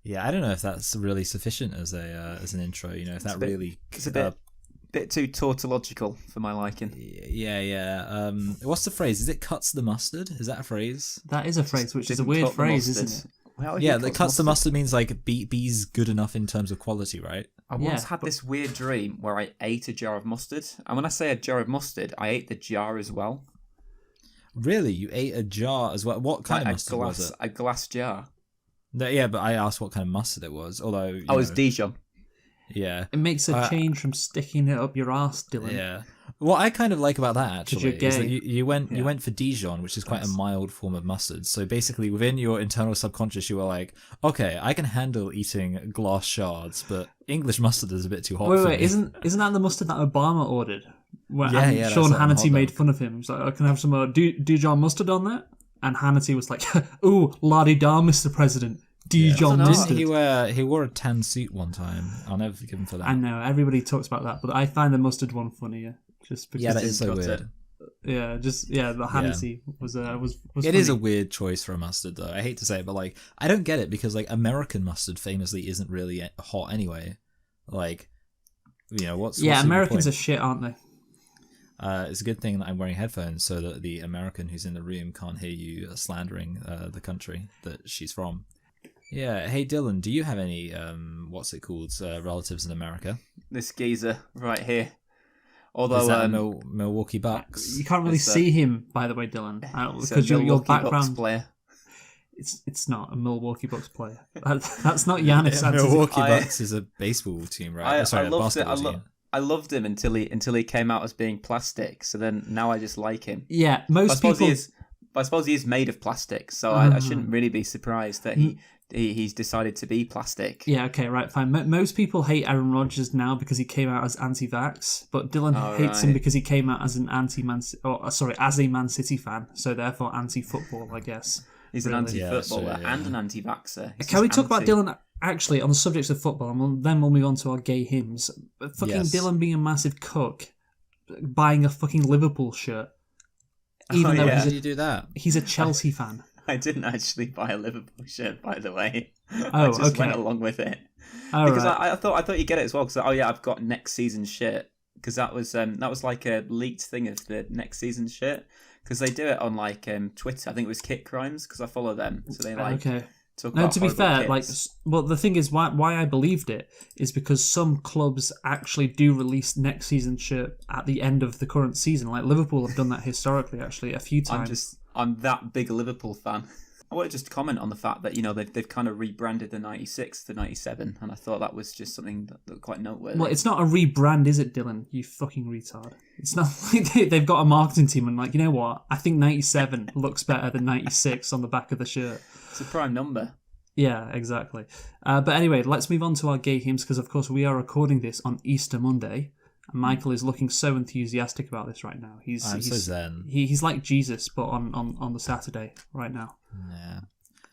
Yeah, I don't know if that's really sufficient as an intro. You know, if that really it's a bit too tautological for my liking. Yeah. What's the phrase? Is it cuts the mustard? Is that a phrase? That is a phrase, which is a weird phrase, isn't it? Well, yeah, that cuts the mustard means like B's good enough in terms of quality, right? I once had this weird dream where I ate a jar of mustard, and when I say a jar of mustard, I ate the jar as well. Really, you ate a jar as well? What kind of mustard was it? A glass jar. No, yeah, but I asked what kind of mustard it was. Although it was Dijon. Yeah, it makes a change from sticking it up your arse, Dylan. Yeah. What I kind of like about that actually is that you went for Dijon, which is quite a mild form of mustard. So basically, within your internal subconscious, you were like, okay, I can handle eating glass shards, but English mustard is a bit too hot. Wait, isn't that the mustard that Obama ordered? Yeah. Sean Hannity made fun of him. He's like, I can have some Dijon mustard on that, and Hannity was like, ooh, la-di-da, Mr. President. Dijon mustard. Didn't he wore a tan suit one time? I'll never forgive him for that. I know, everybody talks about that, but I find the mustard one funnier. Just because that is so weird. The Hannity was It is a weird choice for a mustard, though. I hate to say it, but like, I don't get it because like American mustard famously isn't really hot anyway. Like, you know what's Americans are shit, aren't they? It's a good thing that I'm wearing headphones so that the American who's in the room can't hear you slandering the country that she's from. Yeah. Hey, Dylan, do you have any relatives in America? This geezer right here. Although is that Milwaukee Bucks? You can't really see him, by the way, Dylan, because your background player. It's not a Milwaukee Bucks player. That's not Giannis. Milwaukee Bucks is a baseball team, right? I loved him until he came out as being plastic. So then now I just like him. Yeah, I suppose he is made of plastic, so I shouldn't really be surprised that he's decided to be plastic. Yeah, okay, right, fine. Most people hate Aaron Rodgers now because he came out as anti-vax, but Dylan hates him because he came out as as a Man City fan, so therefore anti-football, I guess. He's an anti-footballer and an anti-vaxxer. Can we talk about Dylan, actually, on the subject of football, and then we'll move on to our gay hymns. Dylan being a massive cuck, buying a fucking Liverpool shirt. Even though how do you do that? He's a Chelsea fan. I didn't actually buy a Liverpool shirt, by the way. Oh, I just went along with it because right. I thought you'd get it as well. Because I've got next season's shirt because that was like a leaked thing of the next season's shirt because they do it on like Twitter. I think it was Kit Crimes because I follow them, so they like. Okay. No, to be fair, the thing is, why I believed it is because some clubs actually do release next season's shirt at the end of the current season. Like Liverpool have done that historically, actually, a few times. I'm that big a Liverpool fan. I want to just comment on the fact that they've kind of rebranded the 96 to 97, and I thought that was just something that looked quite noteworthy. Well, it's not a rebrand, is it, Dylan? You fucking retard. It's not like they've got a marketing team and like, you know what? I think 97 looks better than 96 on the back of the shirt. It's a prime number. Yeah, exactly. But anyway, let's move on to our gay hymns because, of course, we are recording this on Easter Monday. And Michael is looking so enthusiastic about this right now. He's so zen. He's like Jesus, but on the Saturday right now.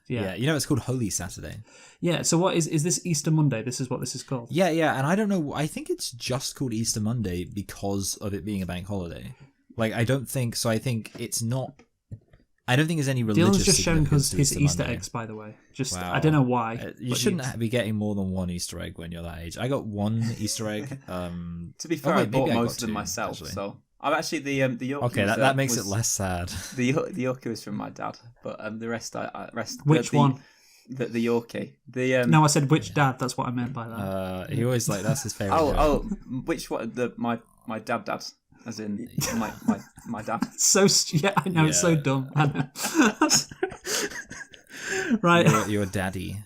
Yeah. You know, it's called Holy Saturday. Yeah. So what is this Easter Monday? This is what this is called. Yeah. And I don't know. I think it's just called Easter Monday because of it being a bank holiday. Like, I don't think so. I think it's not. I don't think there's any religious. Dylan's just showing his Easter Monday. eggs, by the way. I don't know why. You shouldn't be getting more than one Easter egg when you're that age. I got one Easter egg. To be fair, I bought most of them myself. Actually. So I'm actually the Yorkie. Okay, that makes it less sad. The Yorkie was from my dad, but the rest Which one? The Yorkie. No, I said which dad. That's what I meant by that. He always that's his favorite. Which one? My dad. As in my dad. I know, it's so dumb. I know. Right. Your daddy.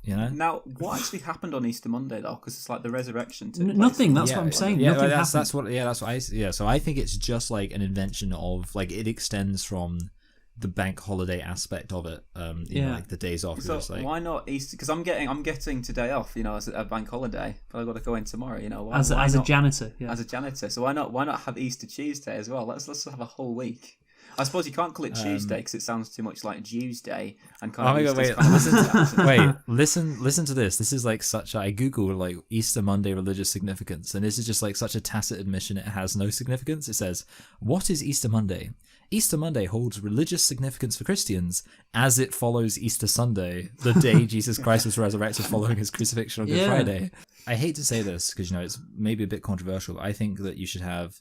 You know? Now, what actually happened on Easter Monday, though? Because it's like the resurrection. Nothing, that's what I'm saying. Yeah, Nothing that's what so I think it's just like an invention of, like, it extends from the bank holiday aspect of it, like the days off. So why not Easter? Because I'm getting today off, as a bank holiday, but I've got to go in tomorrow. As a janitor, as a janitor. So why not have Easter Tuesday as well? Let's have a whole week. I suppose you can't call it Tuesday because it sounds too much like Tuesday and kind of. Listen to this. This is like I googled like Easter Monday religious significance, and this is just like such a tacit admission it has no significance. It says, "What is Easter Monday? Easter Monday holds religious significance for Christians as it follows Easter Sunday, the day Jesus Christ was resurrected following his crucifixion on Good Friday. I hate to say this because, it's maybe a bit controversial, but I think that you should have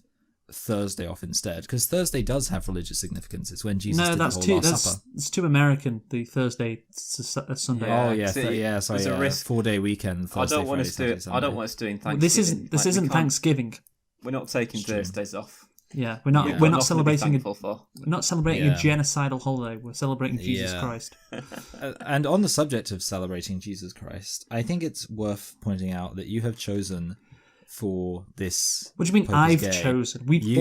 Thursday off instead, because Thursday does have religious significance. It's when Jesus did the whole Last Supper. It's too American, the Thursday to Sunday. Sorry, 4-day weekend. Thursday, I don't want us doing Thanksgiving. This isn't Thanksgiving. We're not taking Thursdays off. Yeah, we're not celebrating a genocidal holiday. We're celebrating Jesus Christ. And on the subject of celebrating Jesus Christ, I think it's worth pointing out that you have chosen for this. What do you mean I've chosen? We've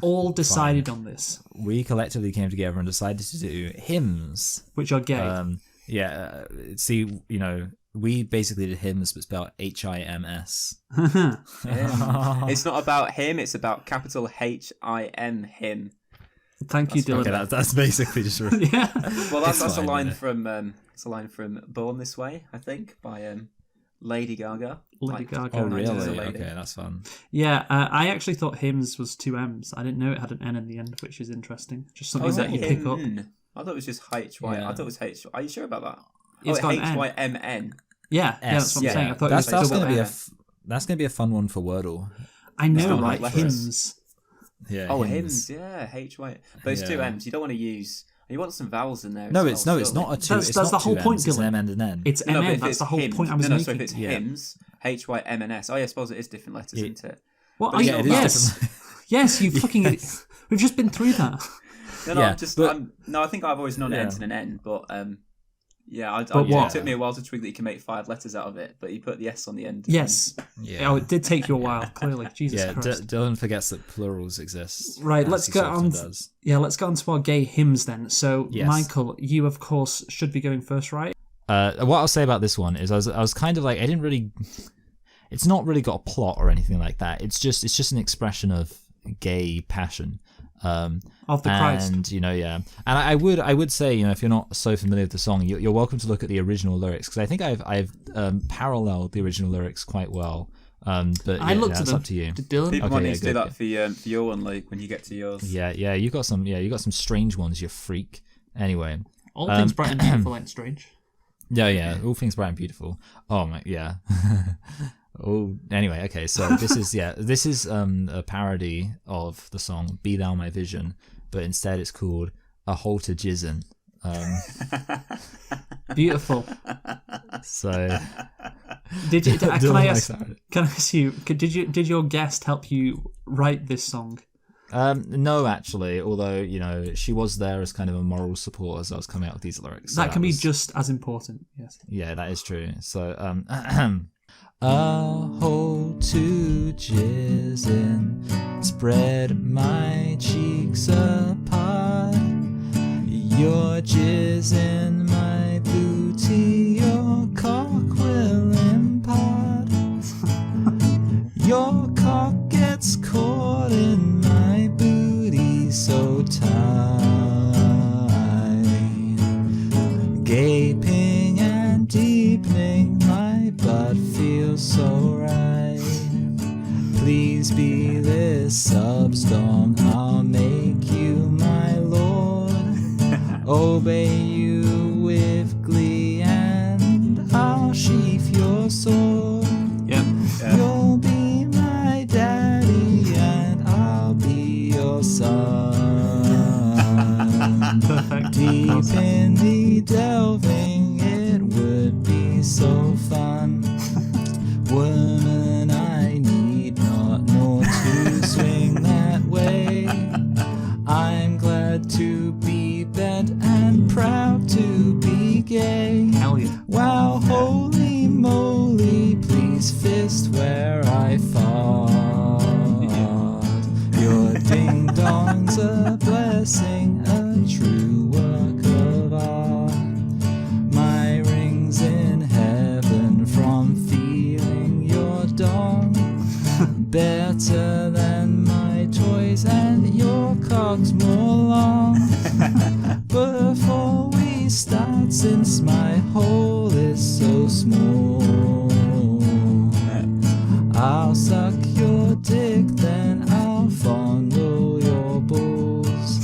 all decided on this. We collectively came together and decided to do hymns, which are gay. We basically did hymns, but spelled HIMS. It's not about him; it's about capital HIM. Him. Thank you, Dylan. Okay, that's basically just. Yeah. Well, that's a line from "Born This Way," I think, by Lady Gaga. Lady Gaga. Oh, really? Okay, that's fun. Yeah, I actually thought hymns was 2 M's. I didn't know it had an N in the end, which is interesting. Just something that you pick up. I thought it was just HY. Yeah. I thought it was H. Are you sure about that? It's got HYMN. Yeah, that's what I'm saying. I thought that's going to be a fun one for Wordle. I know, right? Hymns. Yeah. Oh, hymns. Yeah, HY. But it's 2 M's. You don't want to use. You want some vowels in there. No, it's not a 2. That's the whole point, Dylan. It's an M and an N. It's MN. That's the whole point I was making. So if it's hymns, HYMNS. Oh, yeah, I suppose it is different letters, isn't it? Well, yes, you fucking. We've just been through that. I think I've always known it ends in an N, but it took me a while to twig that you can make 5 letters out of it, but you put the S on the end. Yes. Yeah. Oh, it did take you a while, clearly. Jesus Christ. Dylan forgets that plurals exist. Right, let's go on. Let's go on to our gay hymns then. So, Michael, you of course should be going first, right? What I'll say about this one is I was kind of like, I didn't really. It's not really got a plot or anything like that. It's just an expression of gay passion. Of the Christ. And and I would say, if you're not so familiar with the song, you're welcome to look at the original lyrics, because I think I've paralleled the original lyrics quite well. But I looked at them. Up to you. People might need to do that for your one, like when you get to yours. Yeah, you got some strange ones, you freak. Anyway, all things bright and beautiful ain't strange. Yeah, all things bright and beautiful. Oh my, yeah. Oh, anyway, okay. So this is a parody of the song "Be Thou My Vision," but instead it's called "A Hole to Jizzin." Beautiful. So, can I ask you? Did your guest help you write this song? No, actually. Although she was there as kind of a moral support as I was coming out with these lyrics. That can be just as important. Yes. Yeah, that is true. So, a hole to jizz in, spread my cheeks apart. Your jizz in my booty, your cock will impart. Your cock gets caught in my booty so tight, gaping and deepening, my butt feels so right. Please be this substorm, I'll make you my lord. Obey you with glee and I'll sheath your sword. Yep. You'll be my daddy and I'll be your son. Perfect. Deep in the delving, it would be so fun. Woman, I need not know to swing that way. I'm glad to be bent and proud to be gay. Hell yeah. Wow, holy moly, please fist where I fought. Your ding dong's a blessing, a true work of art. My ring's in heaven from feeling your dong. Better than my toys and your cock's more long. Before we start, since my hole is so small, I'll suck your dick, then I'll fondle your balls.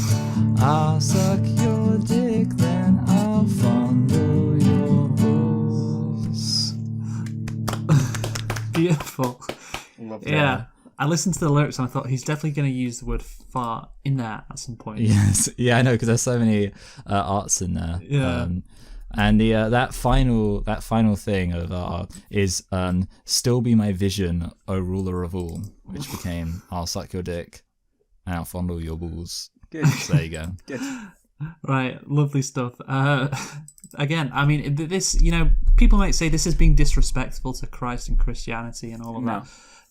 Beautiful. Love that. Yeah. I listened to the lyrics and I thought he's definitely going to use the word fart in there at some point. Yes, yeah, I know, because there's so many arts in there. Yeah. And the that final thing of is still be my vision, O ruler of all, which became I'll suck your dick and I'll fondle your balls. Good. So there you go. Good. Right, lovely stuff. Again, I mean, this, people might say this is being disrespectful to Christ and Christianity and all of that.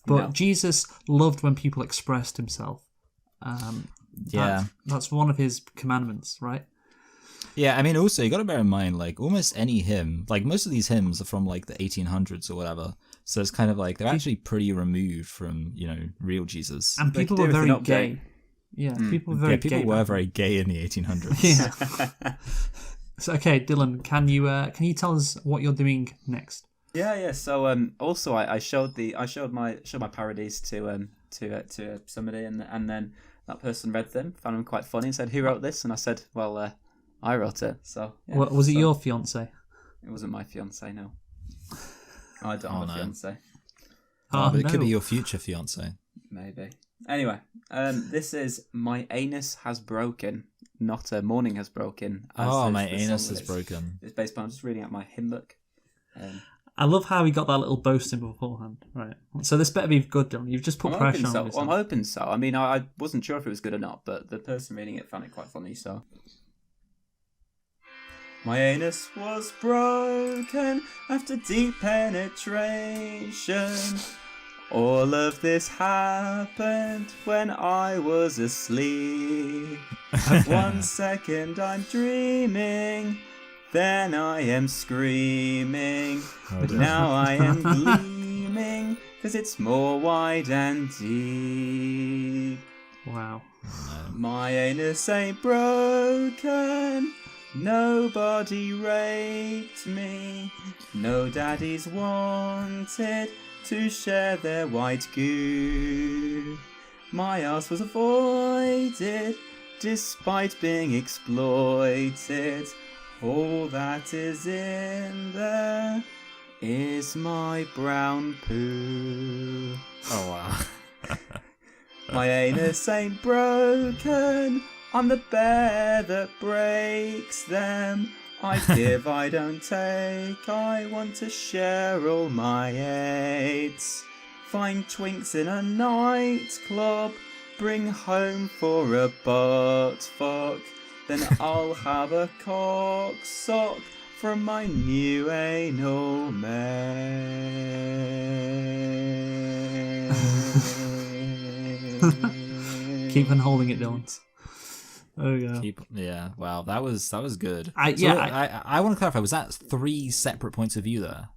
But Jesus loved when people expressed himself. That's one of his commandments, right? Yeah, I mean, also, you got to bear in mind, like, almost any hymn, like, most of these hymns are from, like, the 1800s or whatever. So it's kind of like, they're actually pretty removed from, real Jesus. And people were very gay. Yeah, people were very gay. People were very gay in the 1800s. Yeah. So, okay, Dylan, can you tell us what you're doing next? Yeah. So also I showed my parodies to somebody, and then that person read them, found them quite funny, and said, "Who wrote this?" And I said, "Well, I wrote it." So yeah, was it your fiance? It wasn't my fiance. No, I don't have a fiance. But it could be your future fiance. Maybe. Anyway, this is My Anus Has Broken, not Morning Has Broken. My anus is broken. It's based on, I'm just reading out my hymn book. I love how he got that little boasting beforehand. Right. So this better be good, Dylan. You've just put pressure on yourself. I'm hoping so. I mean, I wasn't sure if it was good or not, but the person reading it found it quite funny, so... My anus was broken after deep penetration. All of this happened when I was asleep. At 1 second I'm dreaming, then I am screaming. But now I am gleaming, 'cause it's more wide and deep. Wow. My anus ain't broken. Nobody raped me. No daddies wanted to share their white goo. My ass was avoided despite being exploited. All that is in there is my brown poo. Oh wow. My anus ain't broken. I'm the bear that breaks them. I give, I don't take. I want to share all my aids. Find twinks in a nightclub. Bring home for a butt fuck. Then I'll have a cock sock from my new anal man. Keep on holding it, Dylan. Oh yeah. Yeah. Wow. That was good. I want to clarify. Was that 3 separate points of view there?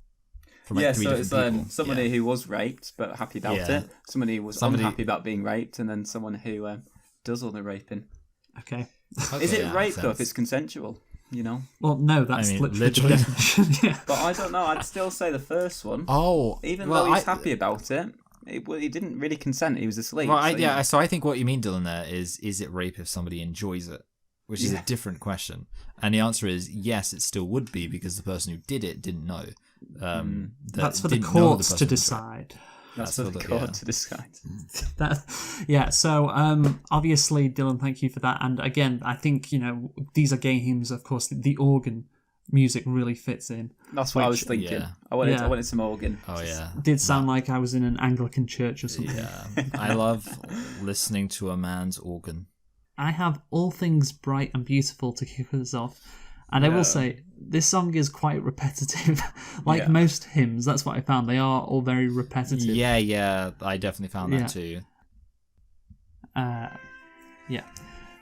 From like 3 different people? Somebody who was raped but happy about it. Somebody who was unhappy about being raped, and then someone who does all the raping. Okay. Is it rape though if it's consensual? Well, no, that's literally the definition. Yeah. But I don't know. I'd still say the first one. Oh, even though he's happy about it. He didn't really consent. He was asleep. Well, so I think what you mean, Dylan, there is it rape if somebody enjoys it, which is a different question. And the answer is yes, it still would be, because the person who did it didn't know. That's for the courts to decide. That's for the court to decide. So obviously, Dylan, thank you for that. And again, I think these are gay hymns. Of course, the organ music really fits in. That's what I was thinking. Yeah. I wanted some organ. Oh yeah. It did sound like I was in an Anglican church or something. Yeah. I love listening to a man's organ. I have All Things Bright and Beautiful to kick us off. And I will say, this song is quite repetitive. Most hymns, that's what I found. They are all very repetitive. Yeah, I definitely found that too.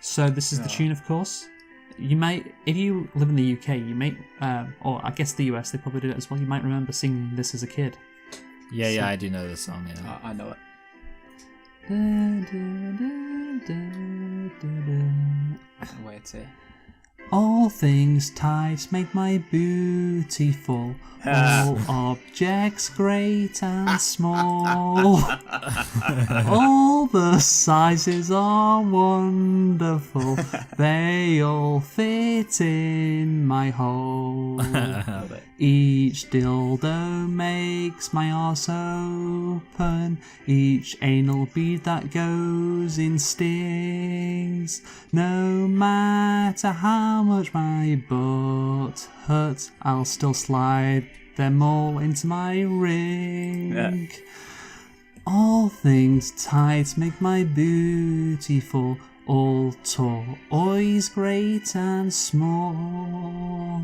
So this is the tune, of course. You might, if you live in the UK, you may, or I guess the US, they probably do it as well. You might remember singing this as a kid. Yeah, I do know this song. Yeah, I know it. Where to? All things tight make my booty full. All objects great and small. All the sizes are wonderful. They all fit in my hole. Each dildo makes my arse open. Each anal bead that goes in stings. No matter how much my butt hurts, I'll still slide them all into my ring. Yeah. All things tight make my booty full. All toys great and small.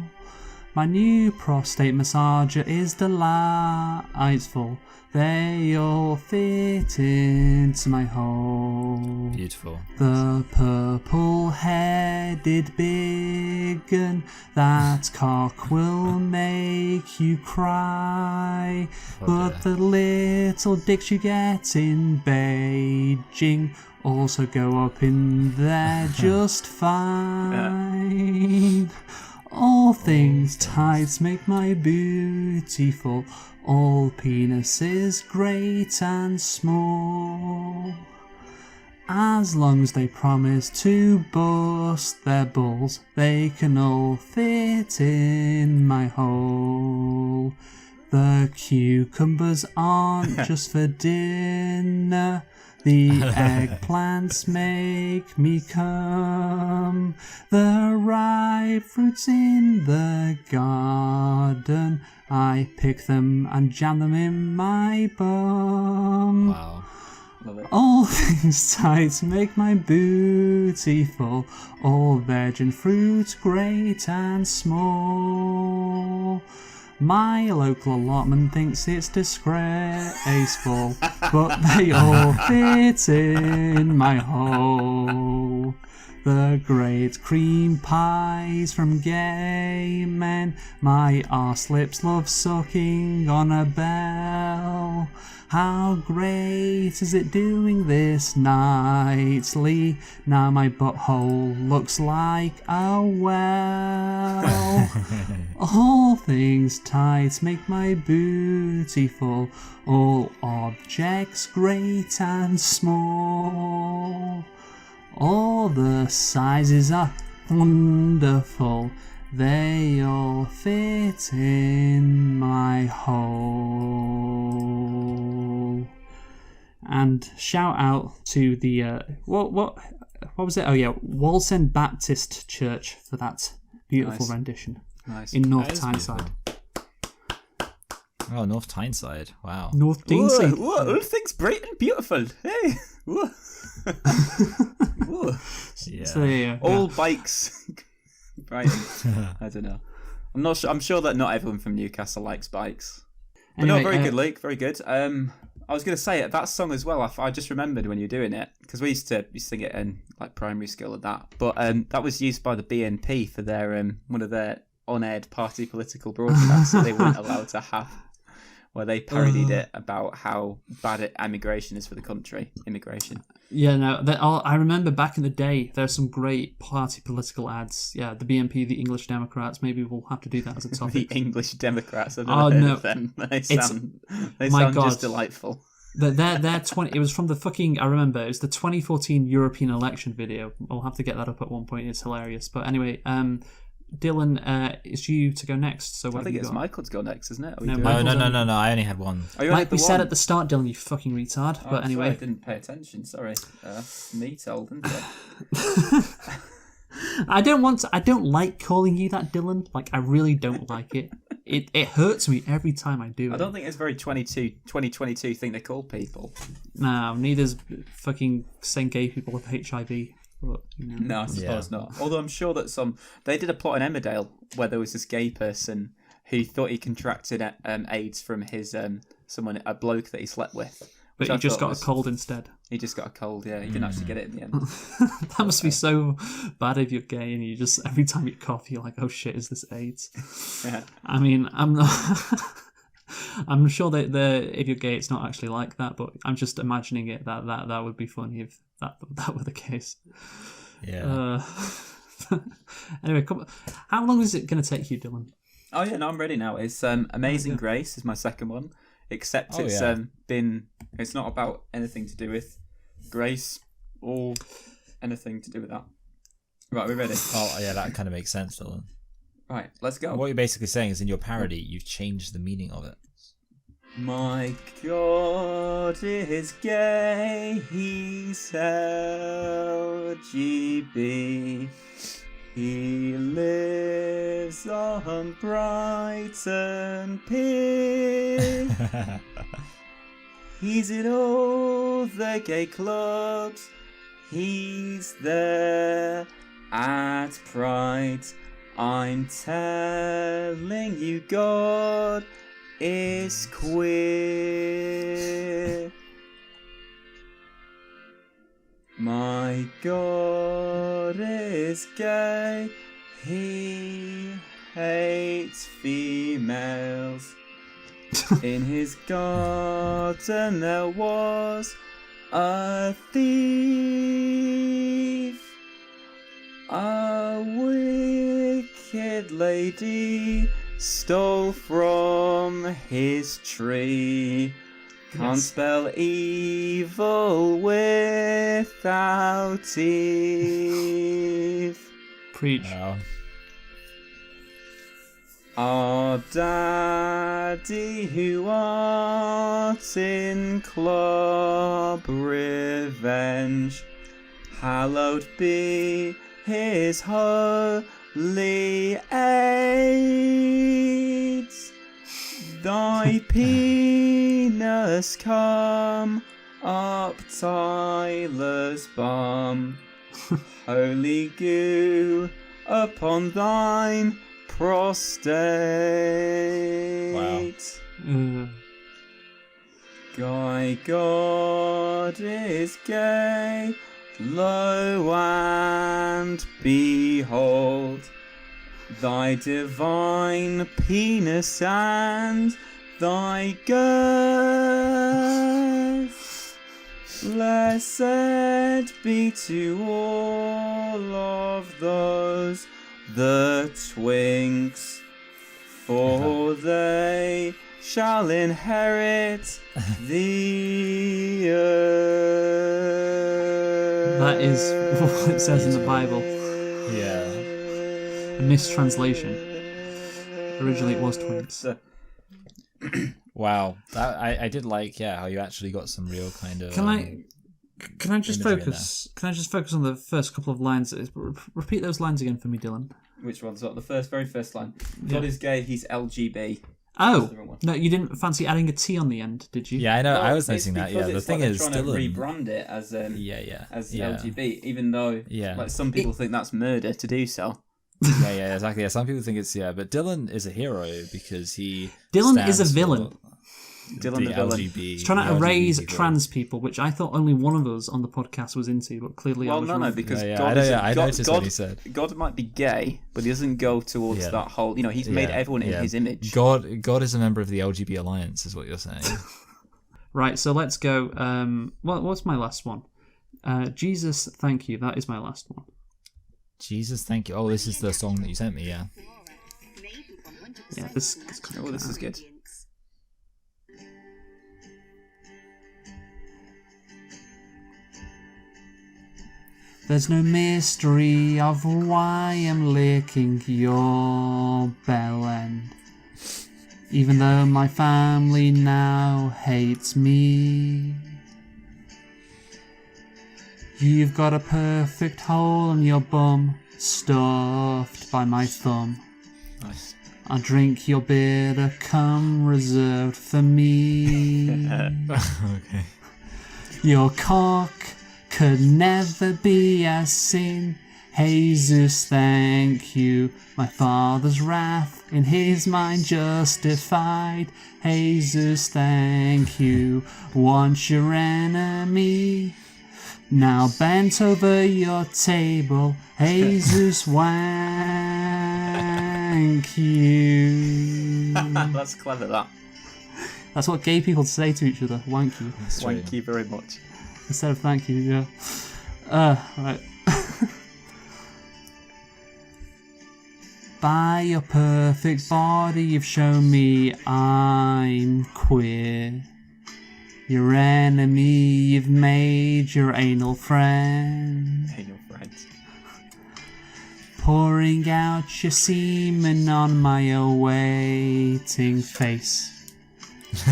My new prostate massager is delightful. They all fit into my hole. Beautiful. The purple-headed big un, that cock will make you cry. But the little dicks you get in Beijing also go up in there just fine. All things tight make my booty full. All penises great and small. As long as they promise to bust their balls, they can all fit in my hole. The cucumbers aren't just for dinner. The eggplants make me come. The ripe fruits in the garden, I pick them and jam them in my bum. Wow. Love it. All things tight make my booty full. All veg and fruit great and small. My local allotment thinks it's disgraceful, but they all fit in my hole. The great cream pies from gay men, my arse lips love sucking on a bell. How great is it doing this nightly? Now my butthole looks like a well. All things tight make my booty full. All objects great and small. All the sizes are wonderful. They all fit in my hole. And shout out to the what was it? Oh yeah, Walsend Baptist Church for that beautiful rendition. Nice. In North Tyneside. Oh, North Tyneside. Wow. North Tyneside. Whoa, all things bright and beautiful. Hey. Whoa. Whoa. Yeah. So, yeah. All bikes. Right. I don't know. I'm not sure. I'm sure that not everyone from Newcastle likes bikes. But Anyway, no, very good, Luke. Very good. I was going to say that song as well. I just remembered when you were doing it because we used to sing it in like primary school and that. But that was used by the BNP for their one of their on-aired party political broadcasts that they weren't allowed to have, where they parodied it about how bad immigration is for the country. Immigration. Yeah, no, I remember back in the day, there are some great party political ads. Yeah, the BNP, the English Democrats. Maybe we'll have to do that as a topic. The English Democrats. I've never heard of them. They sound just delightful. They're 20. It was from the fucking. I remember it was the 2014 European election video. I'll have to get that up at one point. It's hilarious. But anyway, Dylan, it's you to go next. So I think it's Michael to go next, isn't it? No. I only had one. Like we said at the start, Dylan, you fucking retard. Oh, but anyway, sorry, I didn't pay attention. Sorry, me told, didn't it? I don't like calling you that, Dylan. Like, I really don't like it. It hurts me every time I do it. I don't think it's very 2022 thing they call people. No, neither's fucking saying gay people with HIV. But, No, I suppose not. Although I'm sure that they did a plot in Emmerdale where there was this gay person who thought he contracted AIDS from his a bloke that he slept with. But he just got a cold instead. He just got a cold, yeah. He didn't actually get it in the end. That must be so bad if you're gay and you just, every time you cough, you're like, oh shit, is this AIDS? Yeah. I mean, I'm not... I'm sure that if you're gay, it's not actually like that, but I'm just imagining it that would be funny if that were the case. Yeah. Anyway, how long is it going to take you, Dylan? Oh yeah, no, I'm ready now. It's Amazing Grace is my second one, except it's it's not about anything to do with grace or anything to do with that. Right, we're ready. Oh yeah, that kind of makes sense, Dylan. Right, let's go. What you're basically saying is in your parody, you've changed the meaning of it. My God is gay, he's LGB. He lives on Brighton Pier. He's in all the gay clubs. He's there at Pride. I'm telling you, God is queer. My God is gay. He hates females. In his garden there was a thief. A wicked lady stole from his tree. Can't spell evil without Eve. Preach. Wow. Our daddy who art in club revenge, hallowed be his holy aids. Thy penis come up Tyler's bum, holy goo upon thine prostate. Wow. Guy God is gay, lo and behold, thy divine penis and thy girth. Blessed be to all of those the twinks, for they shall inherit the earth. That is what it says in the Bible. Yeah. A mistranslation. Originally it was twins. Wow. That I did like, how you actually got some real kind of. Can I just focus? Can I just focus on the first couple of lines? Repeat those lines again for me, Dylan. Which one's what? The very first line. God is gay, he's LGB. Oh, no, you didn't fancy adding a T on the end, did you? Yeah, I know. I was noticing that. Yeah, the thing is, trying Dylan... to rebrand it as LGB, even though like some people think that's murder to do so. Yeah, exactly. Yeah, some people think it's but Dylan is a hero because Dylan is a villain. Dylan the villain. LGB. He's trying to erase trans people, which I thought only one of us on the podcast was into, but clearly I was wrong. No, because I noticed what he said. God might be gay, but he doesn't go towards that whole. He's made everyone in his image. God is a member of the LGB Alliance, is what you're saying. Right, so let's go. What's my last one? Jesus, thank you. That is my last one. Jesus, thank you. Oh, this is the song that you sent me. Yeah. Yeah, this is good. There's no mystery of why I'm licking your bell end, even though my family now hates me. You've got a perfect hole in your bum, stuffed by my thumb. Nice. I'll drink your bitter cum reserved for me. Okay. Your cock could never be as sin. Jesus, thank you. My father's wrath in his mind justified. Jesus, thank you. Once your enemy, now bent over your table. Jesus, wank you. That's clever, that. That's what gay people say to each other. Wank you. Wank you very much. Instead of thank you, yeah. Right. By your perfect body, you've shown me I'm queer. Your enemy, you've made your anal friend. Anal friends. Pouring out your semen on my awaiting face.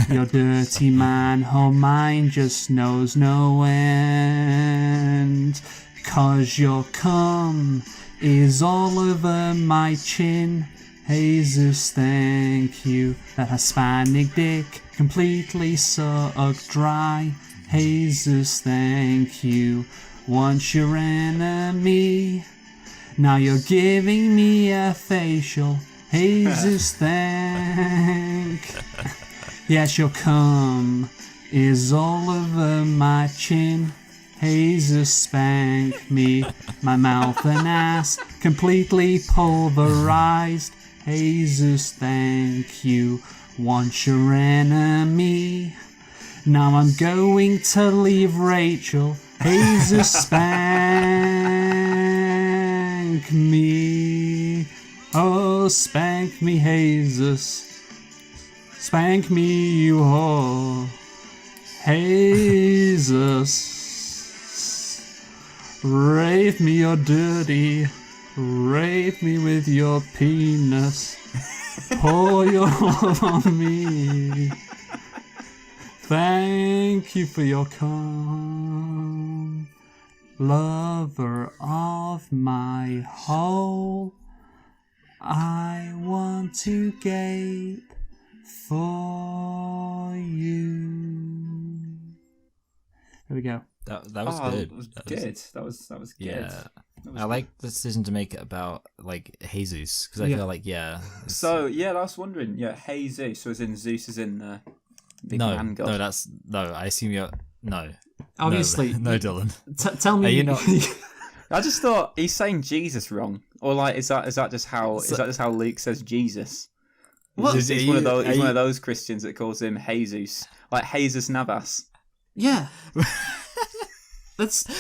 Your dirty manhole mind just knows no end. 'Cause your cum is all over my chin. Jesus, thank you. That Hispanic dick completely sucked dry. Jesus, thank you. Once your enemy, now you're giving me a facial. Jesus, thank. Yes, your cum is all over my chin. Jesus, spank me. My mouth and ass completely pulverized. Jesus, thank you. Once your enemy, now I'm going to leave Rachel. Jesus, spank me. Oh, spank me, Jesus. Spank me, you whore. Jesus. Rape me, you're dirty. Rape me with your penis. Pour your love on me. Thank you for your cum. Lover of my hole, I want to gape for you. There we go. That was good. That was good. That was good. Yeah. I like the decision to make it about like Jesus because I feel like So I was wondering, Jesus. So as in Zeus is in big man god. I assume you're no. Obviously, no, Dylan. Tell me, are you not? I just thought he's saying Jesus wrong, or like is that just how Luke says Jesus? What? He's one of those Christians that calls him Jesus, like Jesus Navas. Yeah.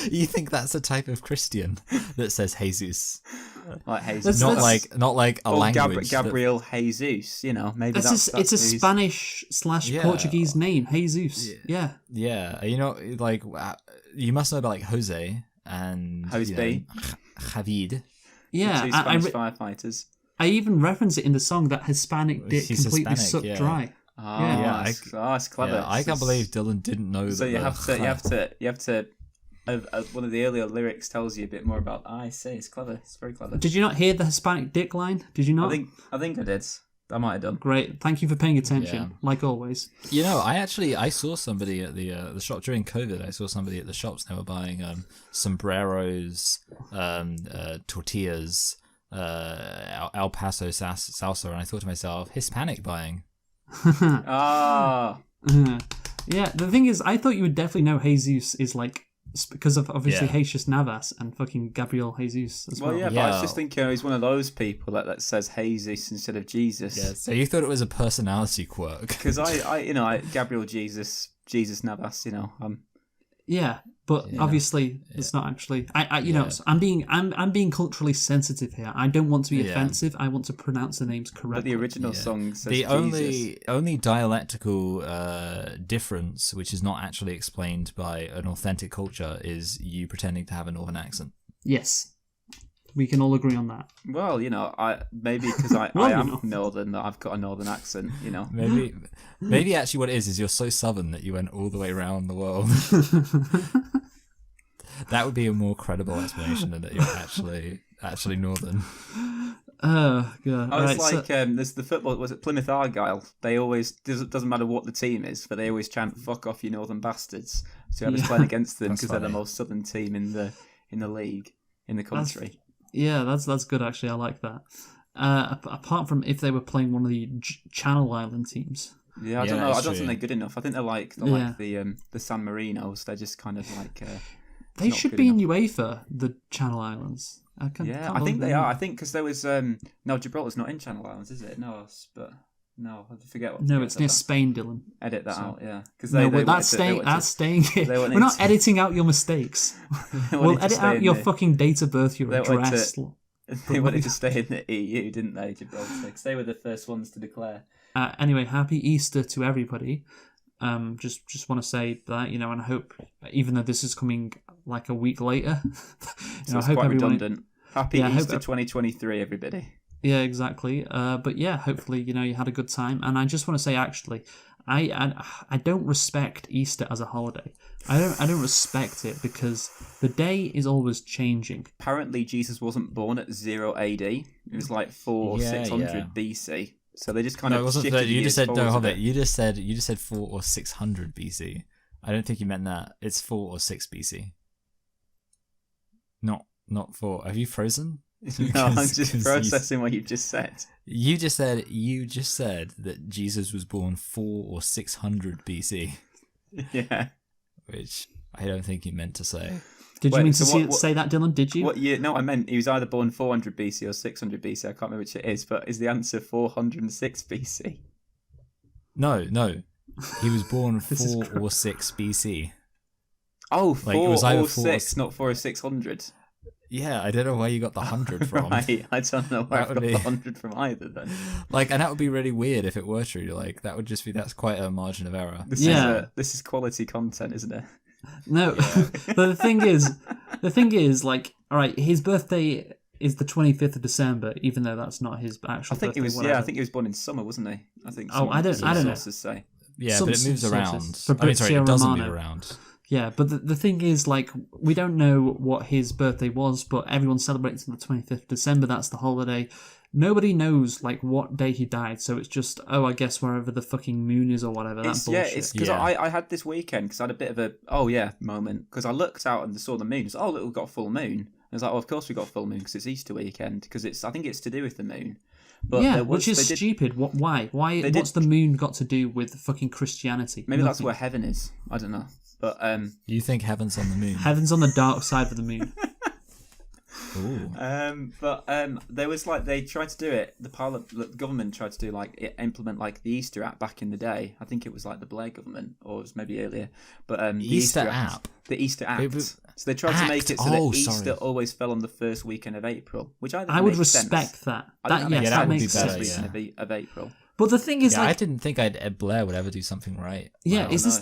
You think that's a type of Christian that says Jesus? Like Jesus, not like a language. Gabriel Jesus, maybe that's it's a Spanish / Portuguese name, Jesus. Yeah. Yeah. You know, like you must know about like Jose and Javid. Yeah, two Spanish firefighters. I even reference it in the song that Hispanic dick completely sucked dry. It's clever. Yeah, I can't believe Dylan didn't know that. So you have to. One of the earlier lyrics tells you a bit more about. I say it's clever. It's very clever. Did you not hear the Hispanic dick line? Did you not? I think I did. I might have done. Great. Thank you for paying attention, like always. You know, I saw somebody at the shop during COVID. I saw somebody at the shops. They were buying sombreros, tortillas, El Paso salsa, and I thought to myself, Hispanic buying. Yeah, the thing is, I thought you would definitely know Jesus is like because of obviously Jesus Navas and fucking Gabriel Jesus as well. But I was just thinking he's one of those people that says Jesus instead of Jesus. Yeah, so you thought it was a personality quirk? Because I Gabriel Jesus Navas, Yeah, but obviously it's not actually. I'm being culturally sensitive here. I don't want to be offensive. I want to pronounce the names correctly. But the original song says the Jesus. only dialectical difference, which is not actually explained by an authentic culture, is you pretending to have a northern accent. Yes, we can all agree on that. Well, maybe because I am northern that I've got a northern accent. Maybe actually what it is you're so southern that you went all the way around the world. That would be a more credible explanation than that you're actually northern. Oh god! There's the football. Was it Plymouth Argyle? They always doesn't matter what the team is, but they always chant "fuck off, you northern bastards." So whoever's playing against them because they're the most southern team in the league in the country. That's good actually. I like that. Apart from if they were playing one of the Channel Island teams. Yeah, I don't know. I don't think they're good enough. I think they're like the San Marinos. They're just kind of like. They should be in UEFA, the Channel Islands. I think they are. I think because there was Gibraltar's not in Channel Islands, is it? No, I forget what. No, it's near Spain, Dylan. Edit that out, yeah. Because that's staying here. We're not editing out your mistakes. We'll edit out your fucking date of birth, your address. They wanted to stay in the EU, didn't they, Gibraltar? Because they were the first ones to declare. Anyway, happy Easter to everybody. Just want to say that, and I hope, even though this is coming like a week later, so it's I hope quite everyone, redundant. Happy Easter 2023, everybody. Yeah, exactly. But yeah, hopefully, you had a good time. And I just want to say, actually, I don't respect Easter as a holiday. I don't respect it because the day is always changing. Apparently, Jesus wasn't born at 0 AD. It was like 4 or 600 BC. So they just kind of shifted the you just said no, Hobbit. You just said 4 or 600 BC. I don't think you meant that. It's 4 or 6 BC. Not 4. Have you frozen? No, I'm just processing what you just said. You just said that Jesus was born 4 or 600 BC. Yeah. Which I don't think you meant to say. Did you mean to say that, Dylan? Did you? What year? No, I meant he was either born 400 BC or 600 BC. I can't remember which it is, but is the answer 406 BC? No. He was born 4 or 6 BC. Oh, 4 or 6, not 4 or 600. Yeah, I don't know where you got the 100 from. Right, I don't know where I got the 100 from either then. And that would be really weird if it were true. That would just be, that's quite a margin of error. This is quality content, isn't it? No, but the thing is, all right, his birthday is the 25th of December, even though that's not his actual birthday. I think he was born in summer, wasn't he? I think. I don't know. Say. Yeah, but it moves around. It doesn't move around. Yeah, but the thing is, we don't know what his birthday was, but everyone celebrates on the 25th of December. That's the holiday. Nobody knows, what day he died, so it's just, I guess wherever the fucking moon is or whatever. That's bullshit. Yeah, it's because I had this weekend, because I had a bit of a, moment, because I looked out and saw the moon. It's, look, we've got a full moon. I was like, of course we got a full moon, because it's Easter weekend, because I think it's to do with the moon. But which is stupid. Why? What's the moon got to do with fucking Christianity? Maybe that's where heaven is. I don't know. But you think heaven's on the moon? Heaven's on the dark side of the moon. Ooh. There was they tried to do it. The government tried to do implement the Easter app back in the day. I think it was the Blair government, or it was maybe earlier. But the Easter app, the Easter Act. So they tried to make it so that Easter always fell on the first weekend of April, which I would respect sense. that. That makes sense. First weekend of April. But the thing is, I didn't think Ed Blair would ever do something right. Yeah, is this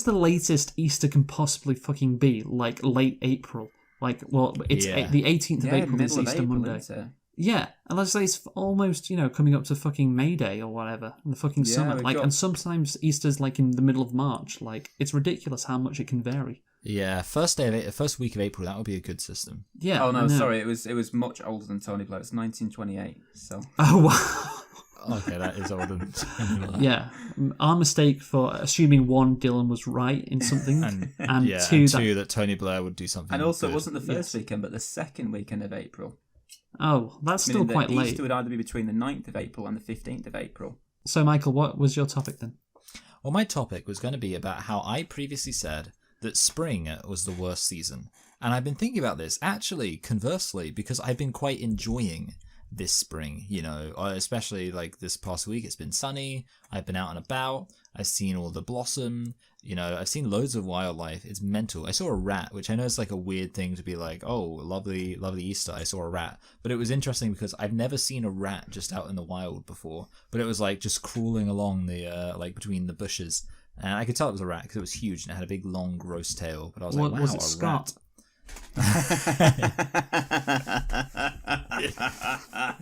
the latest Easter can possibly fucking be? Late April. It's the 18th of April is Easter Monday. Yeah, and let's say it's almost, coming up to fucking May Day or whatever, in the fucking summer. And sometimes Easter's in the middle of March. It's ridiculous how much it can vary. Yeah, first week of April, that would be a good system. Yeah. Oh no, sorry, it was much older than Tony Blair. It's 1928. So. Oh wow. Okay, that is older than Yeah, our mistake for assuming one, Dylan was right in something, and two, that Tony Blair would do something. And also, good. It wasn't the first weekend, but the second weekend of April. Oh, that's still quite late. Easter would either be between the 9th of April and the 15th of April. So, Michael, what was your topic then? Well, my topic was going to be about how I previously said that spring was the worst season. And I've been thinking about this, actually, conversely, because I've been quite enjoying this spring, especially this past week. It's been sunny. I've been out and about. I've seen all the blossom. I've seen loads of wildlife. It's mental. I saw a rat, which I know is a weird thing to be lovely Easter. I saw a rat, but it was interesting because I've never seen a rat just out in the wild before. But it was just crawling along the between the bushes, and I could tell it was a rat because it was huge and it had a big long gross tail. But I was wow, was it a Scott? Rat.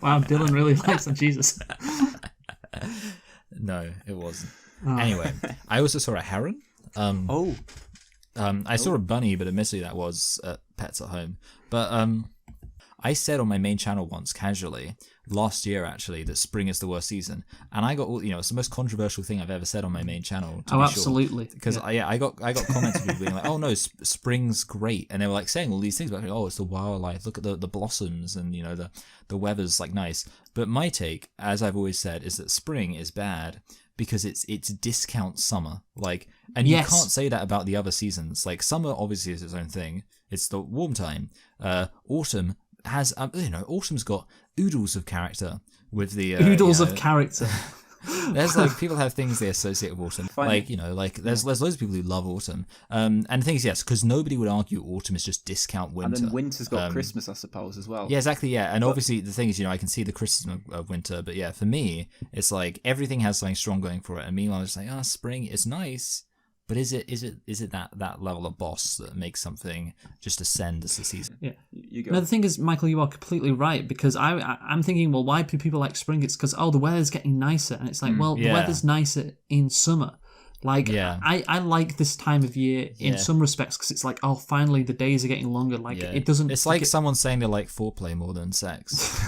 Wow, Dylan really likes the Jesus. No, it wasn't. Oh. Anyway, I also saw a heron. I saw a bunny, but admittedly that was Pets at Home. But I said on my main channel once, casually, last year actually, that spring is the worst season, and I got all, it's the most controversial thing I've ever said on my main channel. Absolutely. Because I got comments of people being like, "Oh no, spring's great," and they were saying all these things about, "Oh, it's the wildlife. Look at the blossoms, and the weather's nice." But my take, as I've always said, is that spring is bad because it's discount summer. And you can't say that about the other seasons. Summer obviously is its own thing. It's the warm time. Autumn has autumn's got oodles of character with the oodles of character. There's like people have things they associate with autumn. Like, you know, like there's loads of people who love autumn. And the thing is, yes, because nobody would argue autumn is just discount winter. And then winter's got Christmas, I suppose, as well. Yeah, exactly. Yeah, and obviously the thing is, you know, I can see the criticism of winter, but yeah, for me, it's like everything has something strong going for it. And meanwhile, it's like, spring is nice. But is it that level of boss that makes something just ascend as the season? Yeah, you go. No, the thing is, Michael, you are completely right, because I'm thinking, well, why do people like spring? It's because the weather's getting nicer, and it's like, the weather's nicer in summer. Like, I like this time of year in some respects because it's like, finally the days are getting longer. Like, it doesn't. It's like someone saying they like foreplay more than sex.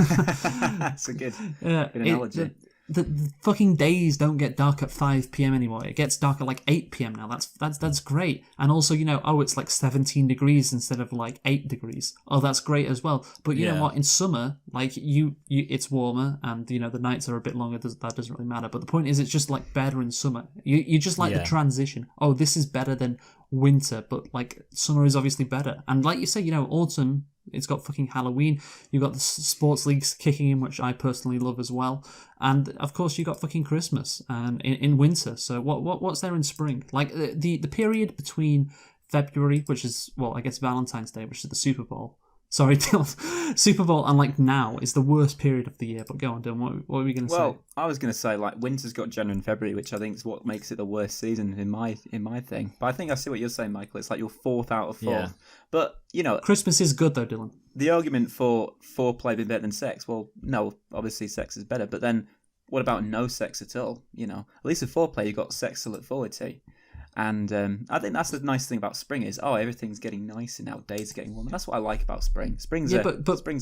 That's a good analogy. The fucking days don't get dark at 5 p.m. anymore. It gets dark at like 8 p.m. now. That's great. And also, you know, it's like 17 degrees instead of like 8 degrees. Oh, that's great as well. But you know what? In summer, like it's warmer and, you know, the nights are a bit longer. That doesn't really matter. But the point is, it's just like better in summer. You just like the transition. Oh, this is better than winter, but like summer is obviously better. And like you say, you know, autumn, it's got fucking Halloween. You've got the sports leagues kicking in, which I personally love as well. And of course, you got fucking Christmas and in winter. So what's there in spring? Like the period between February, which is, well, I guess Valentine's Day, which is the Super Bowl. Sorry, Dylan. Super Bowl and like now is the worst period of the year. But go on, Dylan. What were we going to say? Well, I was going to say like winter's got January and February, which I think is what makes it the worst season in my thing. But I think I see what you're saying, Michael. It's like your fourth out of four. Yeah. But you know, Christmas is good though, Dylan. The argument for foreplay being better than sex. Well, no, obviously sex is better. But then what about no sex at all? You know, at least with foreplay, you've got sex to look forward to. And I think that's the nice thing about spring is, everything's getting nicer now. Days are getting warmer. That's what I like about spring. Spring's a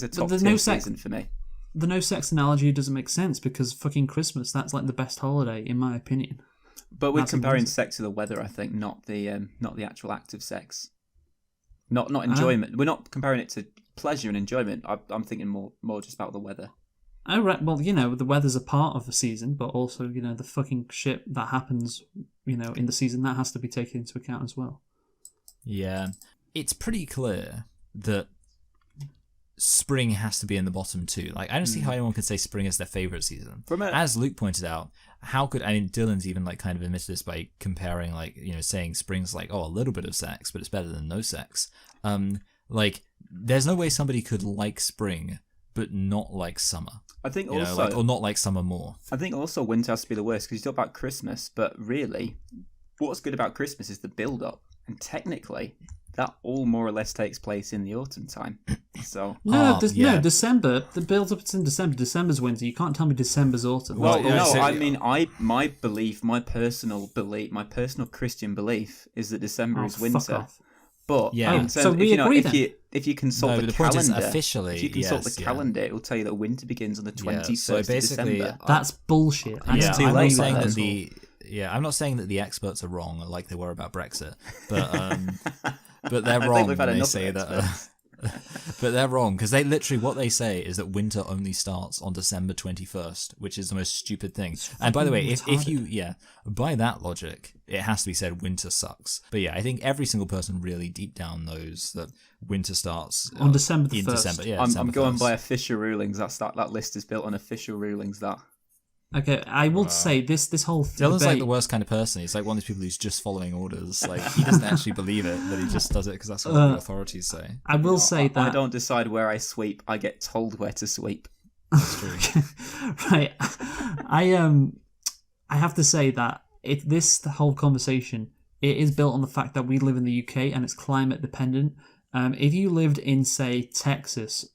top tier season for me. The no sex analogy doesn't make sense because fucking Christmas, that's like the best holiday, in my opinion. But we're comparing sex to the weather, I think, not the actual act of sex. Not enjoyment. We're not comparing it to pleasure and enjoyment. I'm thinking more just about the weather. Oh, right. Well, you know, the weather's a part of the season, but also, you know, the fucking shit that happens, you know, in the season, that has to be taken into account as well. Yeah. It's pretty clear that spring has to be in the bottom too. Like, I don't see how anyone could say spring is their favourite season. As Luke pointed out, Dylan's even like kind of admitted this by comparing, like, you know, saying spring's like, a little bit of sex, but it's better than no sex. Like, there's no way somebody could like spring but not like summer. I think also, or not like summer more. I think also winter has to be the worst because you talk about Christmas, but really, what's good about Christmas is the build-up, and technically, that all more or less takes place in the autumn time. So no, December. The build-up is in December. December's winter. You can't tell me December's autumn. Well, I mean, my personal Christian belief is that December is winter. Fuck off. But so we agree then. If you consult the calendar, officially, if you consult the calendar, it will tell you that winter begins on the 21st of December. That's bullshit. I'm not saying that the experts are wrong, like they were about Brexit, but they're wrong when they say that. But they're wrong because they literally what they say is that winter only starts on December 21st, which is the most stupid thing. And by the way, if you by that logic, it has to be said winter sucks. But yeah, I think every single person really deep down knows that winter starts on December the 1st. December, I'm going by official rulings. That list is built on official rulings. That. Okay, I will say this whole Dylan's debate... like the worst kind of person. He's like one of those people who's just following orders. Like, he doesn't actually believe it, but he just does it because that's what the authorities say. I will say that... I don't decide where I sweep. I get told where to sweep. That's true. Right. I have to say that the whole conversation, it is built on the fact that we live in the UK and it's climate dependent. If you lived in, say, Texas,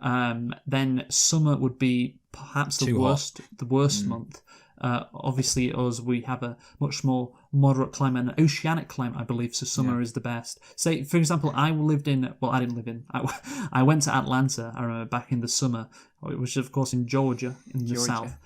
then summer would be perhaps the worst month. Obviously, we have a much more moderate climate, an oceanic climate, I believe, so summer is the best. Say, for example, I didn't live in, I went to Atlanta, I remember, back in the summer, which is, of course, in Georgia, in the south.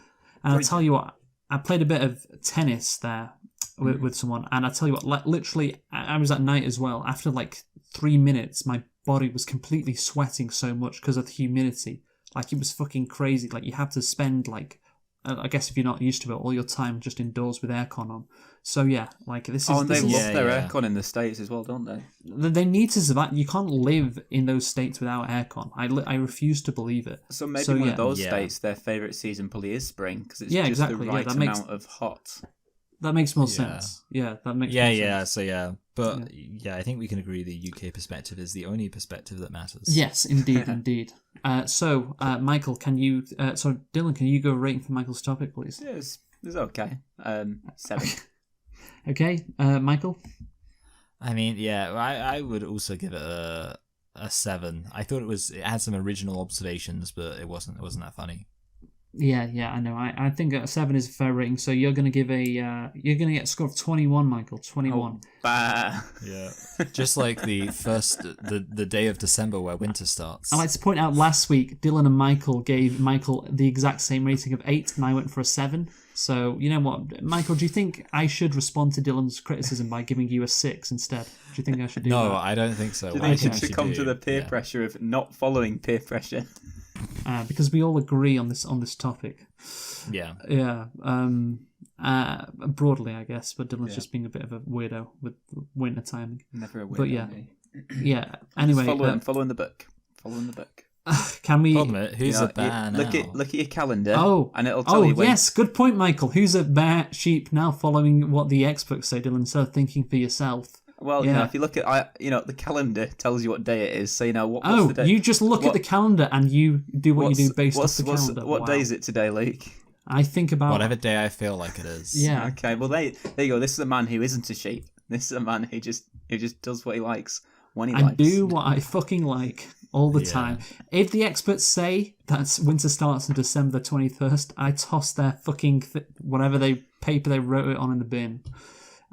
And I'll tell you what, I played a bit of tennis there with someone, and I tell you what, literally, I was at night as well. After like 3 minutes, my body was completely sweating so much because of the humidity. Like, it was fucking crazy. Like, you have to spend like I guess if you're not used to it, all your time just indoors with aircon on. So yeah, like this is. Oh, and they love their yeah. aircon in the States as well, don't they? They need to survive. You can't live in those states without aircon. I refuse to believe it. So maybe one of those states, their favourite season probably is spring because it's just exactly. the right amount of hot. That makes more sense. Yeah, that makes more sense. So but I think we can agree the UK perspective is the only perspective that matters. Yes, indeed, indeed. So, Michael, Dylan, can you go rating for Michael's topic, please? Yeah, it's okay. 7. Okay, Michael? I mean, I would also give it a 7. I thought it had some original observations, but it wasn't that funny. Yeah, I know. I think a 7 is a fair rating. So you're gonna get a score of 21, Michael. 21. Oh, bah. Yeah, just like the day of December where winter starts. I like to point out last week, Dylan and Michael gave Michael the exact same rating of 8, and I went for a 7. So you know what, Michael? Do you think I should respond to Dylan's criticism by giving you a 6 instead? Do you think I should do that? No, I don't think so. Do you think you should succumb to the peer pressure of not following peer pressure? Because we all agree on this topic. Yeah. Yeah. Broadly, I guess, but Dylan's just being a bit of a weirdo with winter timing. Never a weirdo. But yeah. Anyway, following the book. Following the book. Can we? Hold a minute. Who's a bear now? Look at your calendar. And it'll tell you when. Yes, good point, Michael. Who's a bear, sheep now? Following what the experts say, Dylan, instead of thinking for yourself. Well, if you look at, the calendar tells you what day it is. So what's the day? You just look at the calendar and you do what you do based off the calendar. What day is it today, Luke? I think about whatever day I feel like it is. Yeah. Okay. Well, there you go. This is a man who isn't a sheep. This is a man who just does what he likes when he likes. I do what I fucking like all the time. If the experts say that winter starts on December the 21st, I toss their fucking whatever paper they wrote it on in the bin.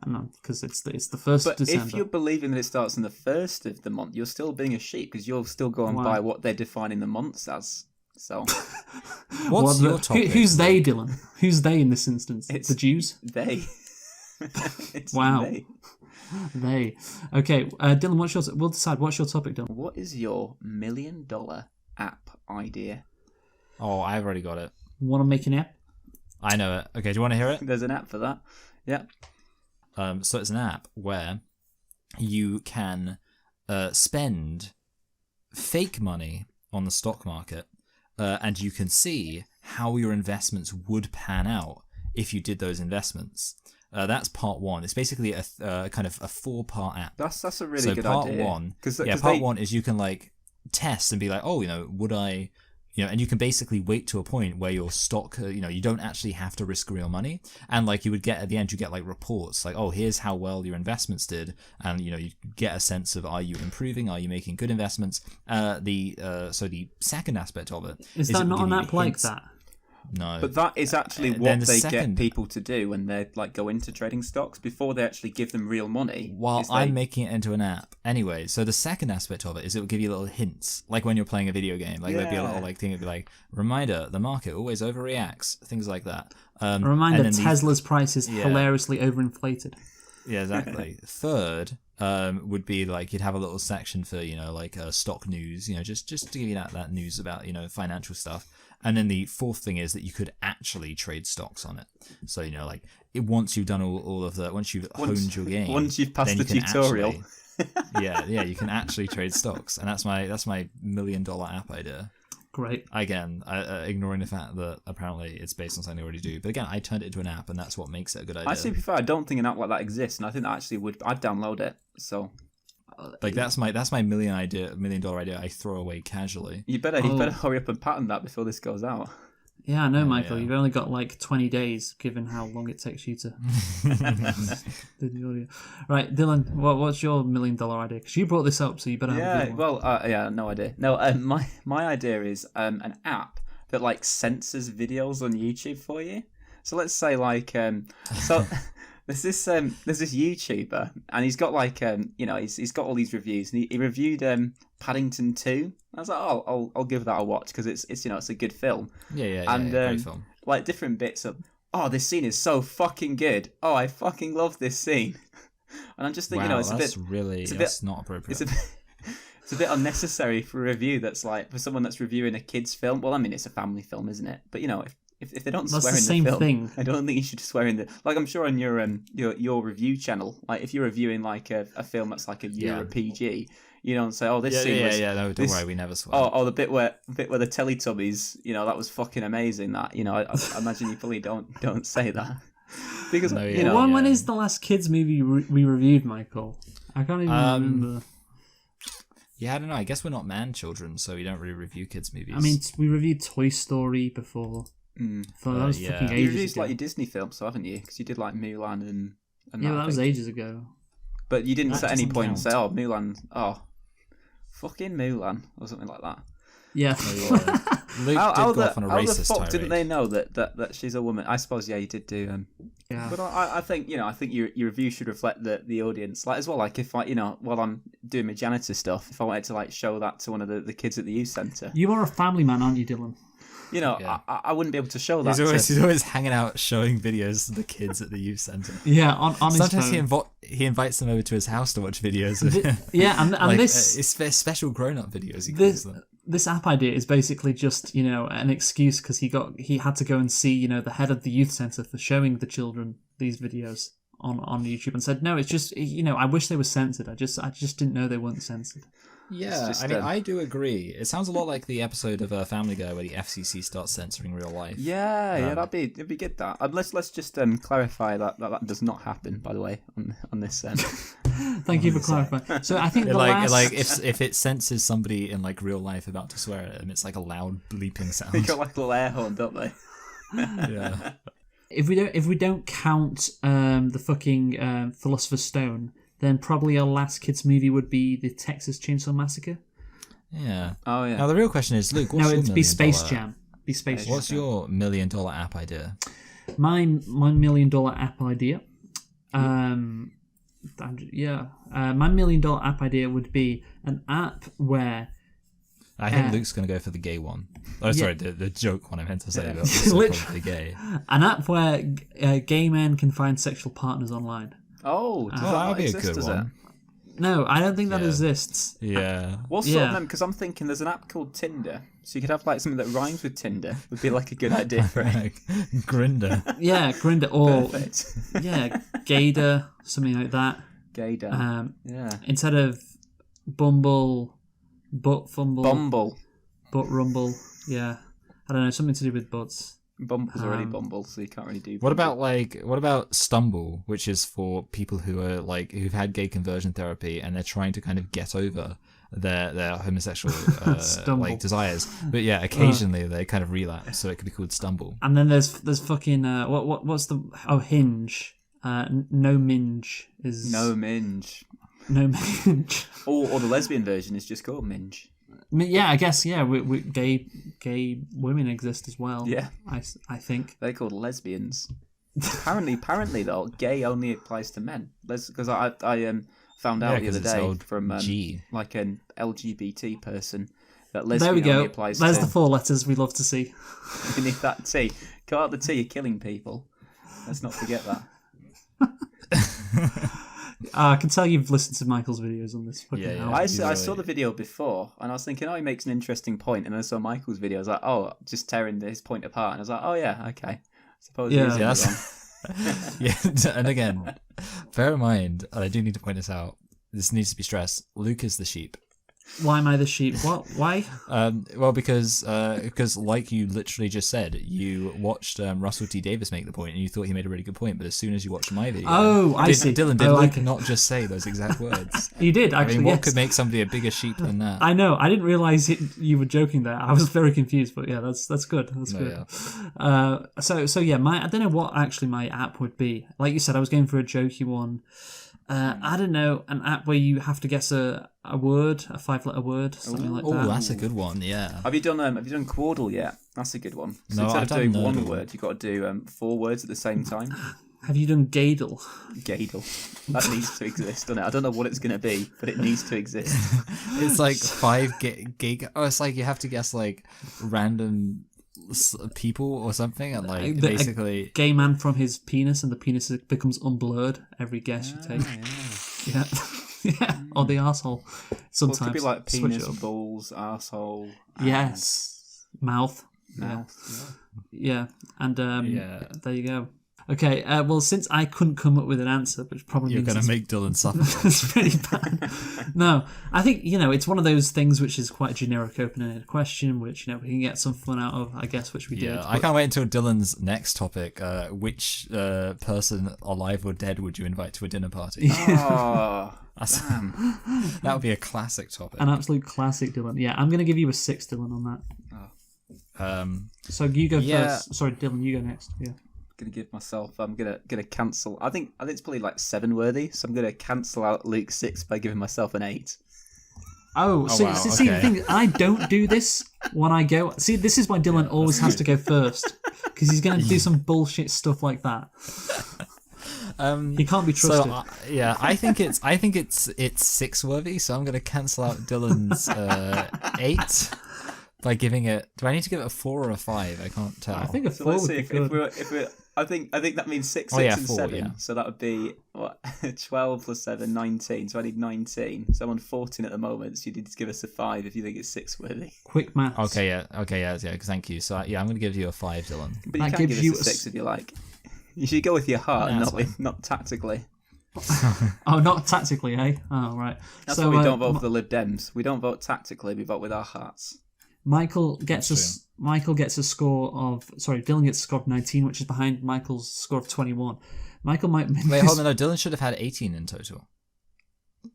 Because it's the 1st of December. But if you're believing that it starts on the 1st of the month, you're still being a sheep because you're still going by what they're defining the months as. So, what's your topic? Who's they, Dylan? Who's they in this instance? It's the Jews? They. Wow. They. Okay, Dylan, we'll decide. What's your topic, Dylan? What is your $1 million app idea? Oh, I've already got it. Want to make an app? I know it. Okay, do you want to hear it? There's an app for that. Yeah. So it's an app where you can spend fake money on the stock market, and you can see how your investments would pan out if you did those investments. That's part 1. It's basically a kind of a 4-part app. That's a really good part idea. Part 1 is you can test and be like, would I... and you can basically wait to a point where your stock, you don't actually have to risk real money. And you would get, at the end, you get reports here's how well your investments did. And, you get a sense of, are you improving? Are you making good investments? So the second aspect of it is that not an app like that? No. But that is actually what they get people to do when they go into trading stocks before they actually give them real money. Well, I'm making it into an app. Anyway, so the second aspect of it is it will give you little hints, like when you're playing a video game. There'd be a little thing, it'd be like, reminder, the market always overreacts, things like that. A reminder, Tesla's price is hilariously overinflated. Yeah, exactly. Third would be you'd have a little section for, stock news, just to give you that news about, financial stuff. And then the fourth thing is that you could actually trade stocks on it. So, once you've done all of that, once you've honed your game. Once you've passed the tutorial. You can actually trade stocks. And that's my $1 million app idea. Great. Again, ignoring the fact that apparently it's based on something they already do. But again, I turned it into an app, and that's what makes it a good idea. Actually, to be fair, I don't think an app like that exists, and I think that actually I'd download it. So, that's my $1 million idea. I throw away casually. You better hurry up and patent that before this goes out. Yeah, I know, Michael. You've only got 20 days, given how long it takes you to do the audio. Right, Dylan, what's your $1 million idea? Because you brought this up, so you better have a good one. No idea. No, my idea is an app that censors videos on YouTube for you. So let's say there's this YouTuber, and he's got he's got all these reviews, and he reviewed Paddington 2. I was like, I'll give that a watch because it's it's a good film. Great film. Different bits of, this scene is so fucking good. Oh, I fucking love this scene. And I'm just thinking, that's not appropriate. It's a bit unnecessary for a review that's for someone that's reviewing a kid's film. Well, I mean, it's a family film, isn't it? But if they don't That's swear the in same the film, thing. I don't think you should swear in the. Like I'm sure on your review channel, like if you're reviewing like a film that's like a Euro PG, you don't say, "Oh, this scene was." No, don't worry, we never swear. Oh, the bit where the Teletubbies, that was fucking amazing. That I imagine you probably don't say that because when is the last kids movie we reviewed, Michael? I can't even remember. Yeah, I don't know. I guess we're not man children, so we don't really review kids' movies. I mean, we reviewed Toy Story before. So that was fucking ages You reviewed ago. like your Disney films, so haven't you? Because you did like Mulan and that was ages ago. But you didn't That at any doesn't point count. say, "Oh, Mulan, fucking Mulan," or something like that. Yeah. Luke How did go off on a racist the fuck tirade. didn't they know that she's a woman? I suppose you did do. Yeah. But I think your review should reflect the audience, like as well. Like if while I'm doing my janitor stuff, if I wanted to like show that to one of the kids at the youth centre, You are a family man, aren't you, Dylan? I wouldn't be able to show that. He's always hanging out showing videos to the kids at the youth centre. Yeah, on his Sometimes phone. he invites them over to his house to watch videos of and like, this it's special grown-up videos. He calls them. this app idea is basically just an excuse because he had to go and see the head of the youth centre for showing the children these videos on YouTube and said no, it's just I wish they were censored. I just didn't know they weren't censored. Yeah, just, I mean, I do agree. It sounds a lot like the episode of Family Guy where the FCC starts censoring real life. Yeah, it'd be good that. Let's just clarify that does not happen. By the way, on this. Thank you for clarifying. So I think if it censors somebody in like real life about to swear at them, it's like a loud bleeping sound. They got like a little air horn, don't they? Yeah. If we don't count the fucking Philosopher's Stone, then probably our last kids movie would be the Texas Chainsaw Massacre. Yeah. Oh yeah. Now the real question is, Luke, what's your it'd be Space $1 Jam. Be Space Jam. What's your $1 million app idea? My $1 million app idea. My $1 million app idea would be an app where. I think Luke's going to go for the gay one. Oh, sorry, the joke one I meant to say, but probably gay. An app where gay men can find sexual partners online. Oh, that would be a good one. No, I don't think that exists. Yeah. What sort of name? Because I'm thinking there's an app called Tinder, so you could have like something that rhymes with Tinder. Would be like a good idea for it. Grinder. Yeah, Grinder or Perfect. Gator, something like that. Gator. Instead of Bumble, Butt Fumble, Bumble, Butt Rumble. Yeah, I don't know, something to do with butts. Bumble's already Bumble, so you can't really do. What about Stumble, which is for people who are like who've had gay conversion therapy and they're trying to kind of get over their homosexual like desires, but occasionally they kind of relapse, so it could be called Stumble. And then there's fucking what's the Hinge? No Minge is No Minge. No Minge. Or the lesbian version is just called Minge. Yeah, I guess we gay women exist as well. Yeah, I think they're called lesbians. apparently though, gay only applies to men. Because I found out the other day from like an LGBT person that lesbian there we go. Only applies There's to... the 4 letters we love to see. You need that T. Cut out the T. You're killing people. Let's not forget that. I can tell you've listened to Michael's videos on this. I saw the video before, and I was thinking, he makes an interesting point. And then I saw Michael's video. I was like, just tearing his point apart. And I was like, oh yeah, okay. Suppose and again, bear in mind, and I do need to point this out. This needs to be stressed. Luke is the sheep. Why am I the sheep? What? Why? Well, because like you literally just said, you watched Russell T Davis make the point, and you thought he made a really good point. But as soon as you watched my video, I see. Dylan, did Luke not just say those exact words? He did actually. I mean, what could make somebody a bigger sheep than that? I know. I didn't realize you were joking there. I was very confused, but yeah, that's good. That's good. Yeah. So yeah, I don't know what actually my app would be. Like you said, I was going for a jokey one. I don't know, an app where you have to guess a word, a 5-letter word, something like that. Oh, that's a good one. Yeah. Have you done Quordle yet? That's a good one. So no, instead I've of done doing Nerdle. one word, you've got to do 4 words at the same time. Have you done Gadel? Gadel. That needs to exist, doesn't it? I don't know what it's going to be, but it needs to exist. It's like 5 gig. Oh, it's like you have to guess like random people or something, and like basically a gay man from his penis, and the penis becomes unblurred every guess you take. Yeah. Yeah, or the arsehole. Sometimes. Well, it could be like penis, balls, arsehole. Yes. Mouth. No. Yeah, and there you go. Okay, well, since I couldn't come up with an answer, which probably you're means going to make Dylan suffer. It's pretty bad. No, I think, it's one of those things which is quite a generic open-ended question, which, we can get some fun out of, I guess, which we did. I can't wait until Dylan's next topic. Which person, alive or dead, would you invite to a dinner party? Oh, damn. That would be a classic topic. An absolute classic, Dylan. Yeah, I'm going to give you a 6, Dylan, on that. So you go first. Sorry, Dylan, you go next. Yeah. Gonna give myself. I'm gonna cancel. I think it's probably like 7 worthy. So I'm gonna cancel out Luke 6 by giving myself an 8. Wow. See, the thing is, I don't do this when I go. See, this is why Dylan always has to go first, because he's gonna do some bullshit stuff like that. He can't be trusted. So, I think it's 6 worthy. So I'm gonna cancel out Dylan's 8 by giving it. Do I need to give it a 4 or a 5? I can't tell. I think a 4 would be good. If we're I think that means 6, 6 and 4, 7. Yeah. So that would be 12 plus 7, 19. So I need 19. So I'm on 14 at the moment. So you need to give us a 5 if you think it's 6 worthy. Quick maths. Okay, yeah. Thank you. So I'm going to give you a 5, Dylan. But you can give us a 6 if you like. You should go with your heart, not tactically. Oh, not tactically, eh? Oh, right. That's why we don't vote for the Lib Dems. We don't vote tactically. We vote with our hearts. Dylan gets a score of 19, which is behind Michael's score of 21. Michael might wait. Hold on, no. Dylan should have had 18 in total.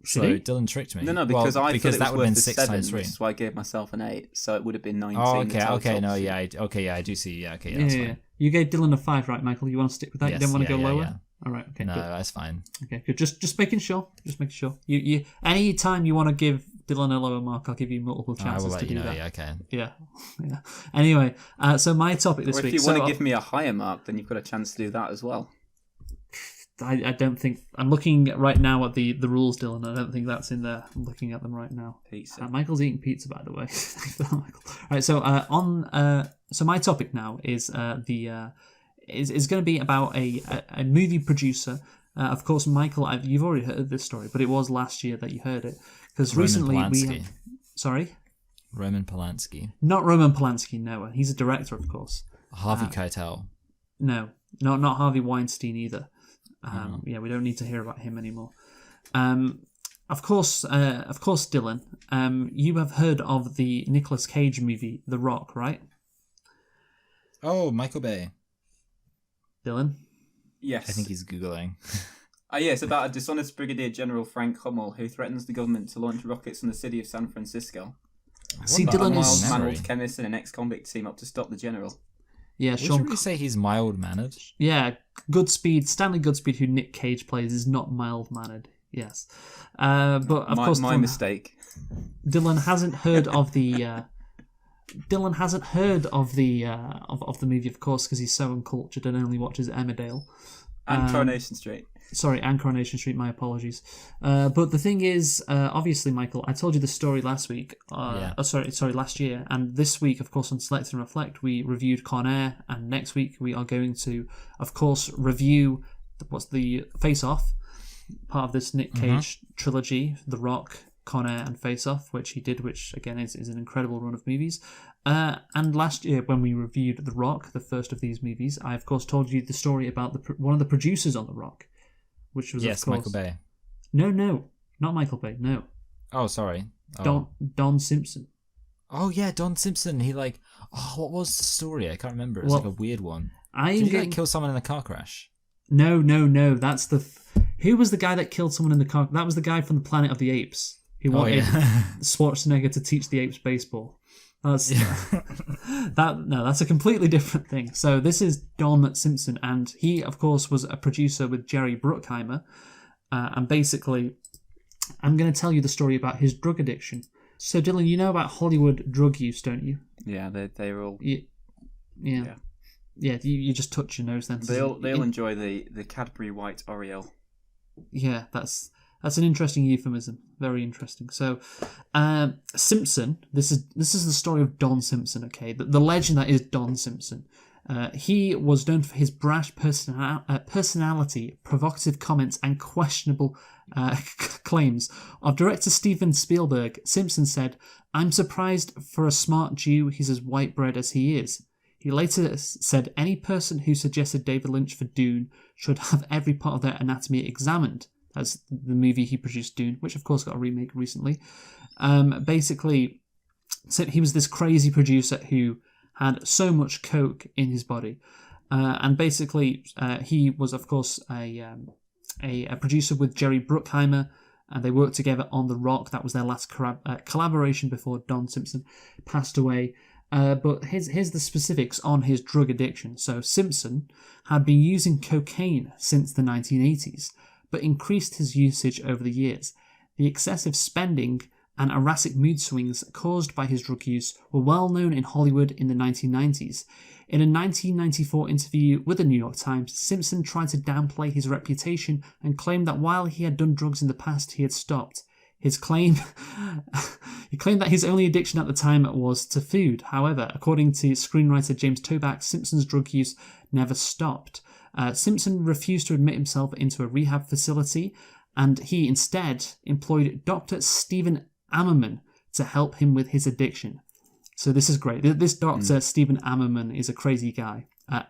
So Dylan tricked me. No, because that would have been 6 times 3. Which is why I gave myself an 8. So it would have been 19. Oh, okay. No, yeah. I do see. Yeah, okay, that's fine. You gave Dylan a 5, right, Michael? You want to stick with that? Yes, you don't want to go lower? Yeah. All right. Okay. No, good. that's fine. Okay. Good. Just making sure. You any time you want to give Dylan a lower mark, I'll give you multiple chances to do that. Yeah, I can. Yeah. Anyway, so my topic this week. If you want to give me a higher mark, then you've got a chance to do that as well. I don't think I'm looking right now at the rules, Dylan. I don't think that's in there. I'm looking at them right now. Pizza. Michael's eating pizza, by the way. Michael. All right. So so my topic now is is going to be about a movie producer. Of course, Michael, you've already heard this story, but it was last year that you heard it, because recently Polanski. Sorry. Roman Polanski. Not Roman Polanski. No, he's a director, of course. Harvey Keitel. No, not Harvey Weinstein either. Yeah, we don't need to hear about him anymore. Of course, Dylan. You have heard of the Nicolas Cage movie, The Rock, right? Oh, Michael Bay. Dylan. Yes. I think he's Googling. It's about a dishonest Brigadier General Frank Hummel who threatens the government to launch rockets on the city of San Francisco. See, Dylan is a mild-mannered chemist and an ex-convict team up to stop the general. Yeah, Would you really say he's mild-mannered? Yeah, Goodspeed, Stanley Goodspeed, who Nick Cage plays, is not mild-mannered. Yes, but of course, my mistake. Dylan hasn't heard of the. Dylan hasn't heard of the movie, of course, because he's so uncultured and only watches Emmerdale. And Coronation Street. Sorry, and Coronation Street, my apologies. But the thing is, obviously, Michael, I told you the story last week. Last year. And this week, of course, on Select and Reflect, we reviewed Con Air. And next week, we are going to, of course, review what's the Face Off, part of this Nick Cage trilogy, The Rock, Con Air, and Face Off, which he did, which, again, is an incredible run of movies. And last year, when we reviewed The Rock, the first of these movies, I, of course, told you the story about one of the producers on The Rock. Which was, of course, Michael Bay. No, not Michael Bay. No. Oh, sorry. Don Simpson. Oh yeah, Don Simpson. He what was the story? I can't remember. It's like a weird one. Did he kill someone in a car crash? No. That's who was the guy that killed someone in the car? That was the guy from the Planet of the Apes. He wanted Schwarzenegger to teach the apes baseball. That's a completely different thing. So this is Don Simpson, and he, of course, was a producer with Jerry Bruckheimer. And basically, I'm going to tell you the story about his drug addiction. So, Dylan, you know about Hollywood drug use, don't you? Yeah, they're all. Yeah. You just touch your nose then. They'll enjoy the Cadbury White Oreo. Yeah, that's an interesting euphemism. Very interesting. So, Simpson. This is the story of Don Simpson. Okay, the legend that is Don Simpson. He was known for his brash personality, provocative comments, and questionable claims of director Steven Spielberg, Simpson said, "I'm surprised for a smart Jew he's as white bread as he is." He later said any person who suggested David Lynch for Dune should have every part of their anatomy examined. That's the movie he produced, Dune, which of course got a remake recently. Basically, said he was this crazy producer who had so much coke in his body. And basically, he was, of course, a producer with Jerry Bruckheimer, and they worked together on The Rock. That was their last collaboration before Don Simpson passed away. But here's the specifics on his drug addiction. So Simpson had been using cocaine since the 1980s, but increased his usage over the years. The excessive spending and erratic mood swings caused by his drug use were well known in Hollywood in the 1990s. In a 1994 interview with the New York Times, Simpson tried to downplay his reputation and claimed that while he had done drugs in the past, he had stopped. He claimed that his only addiction at the time was to food. However, according to screenwriter James Toback, Simpson's drug use never stopped. Simpson refused to admit himself into a rehab facility, and he instead employed Dr. Stephen Ammerman to help him with his addiction. So this is great. This doctor, Stephen Ammerman, is a crazy guy.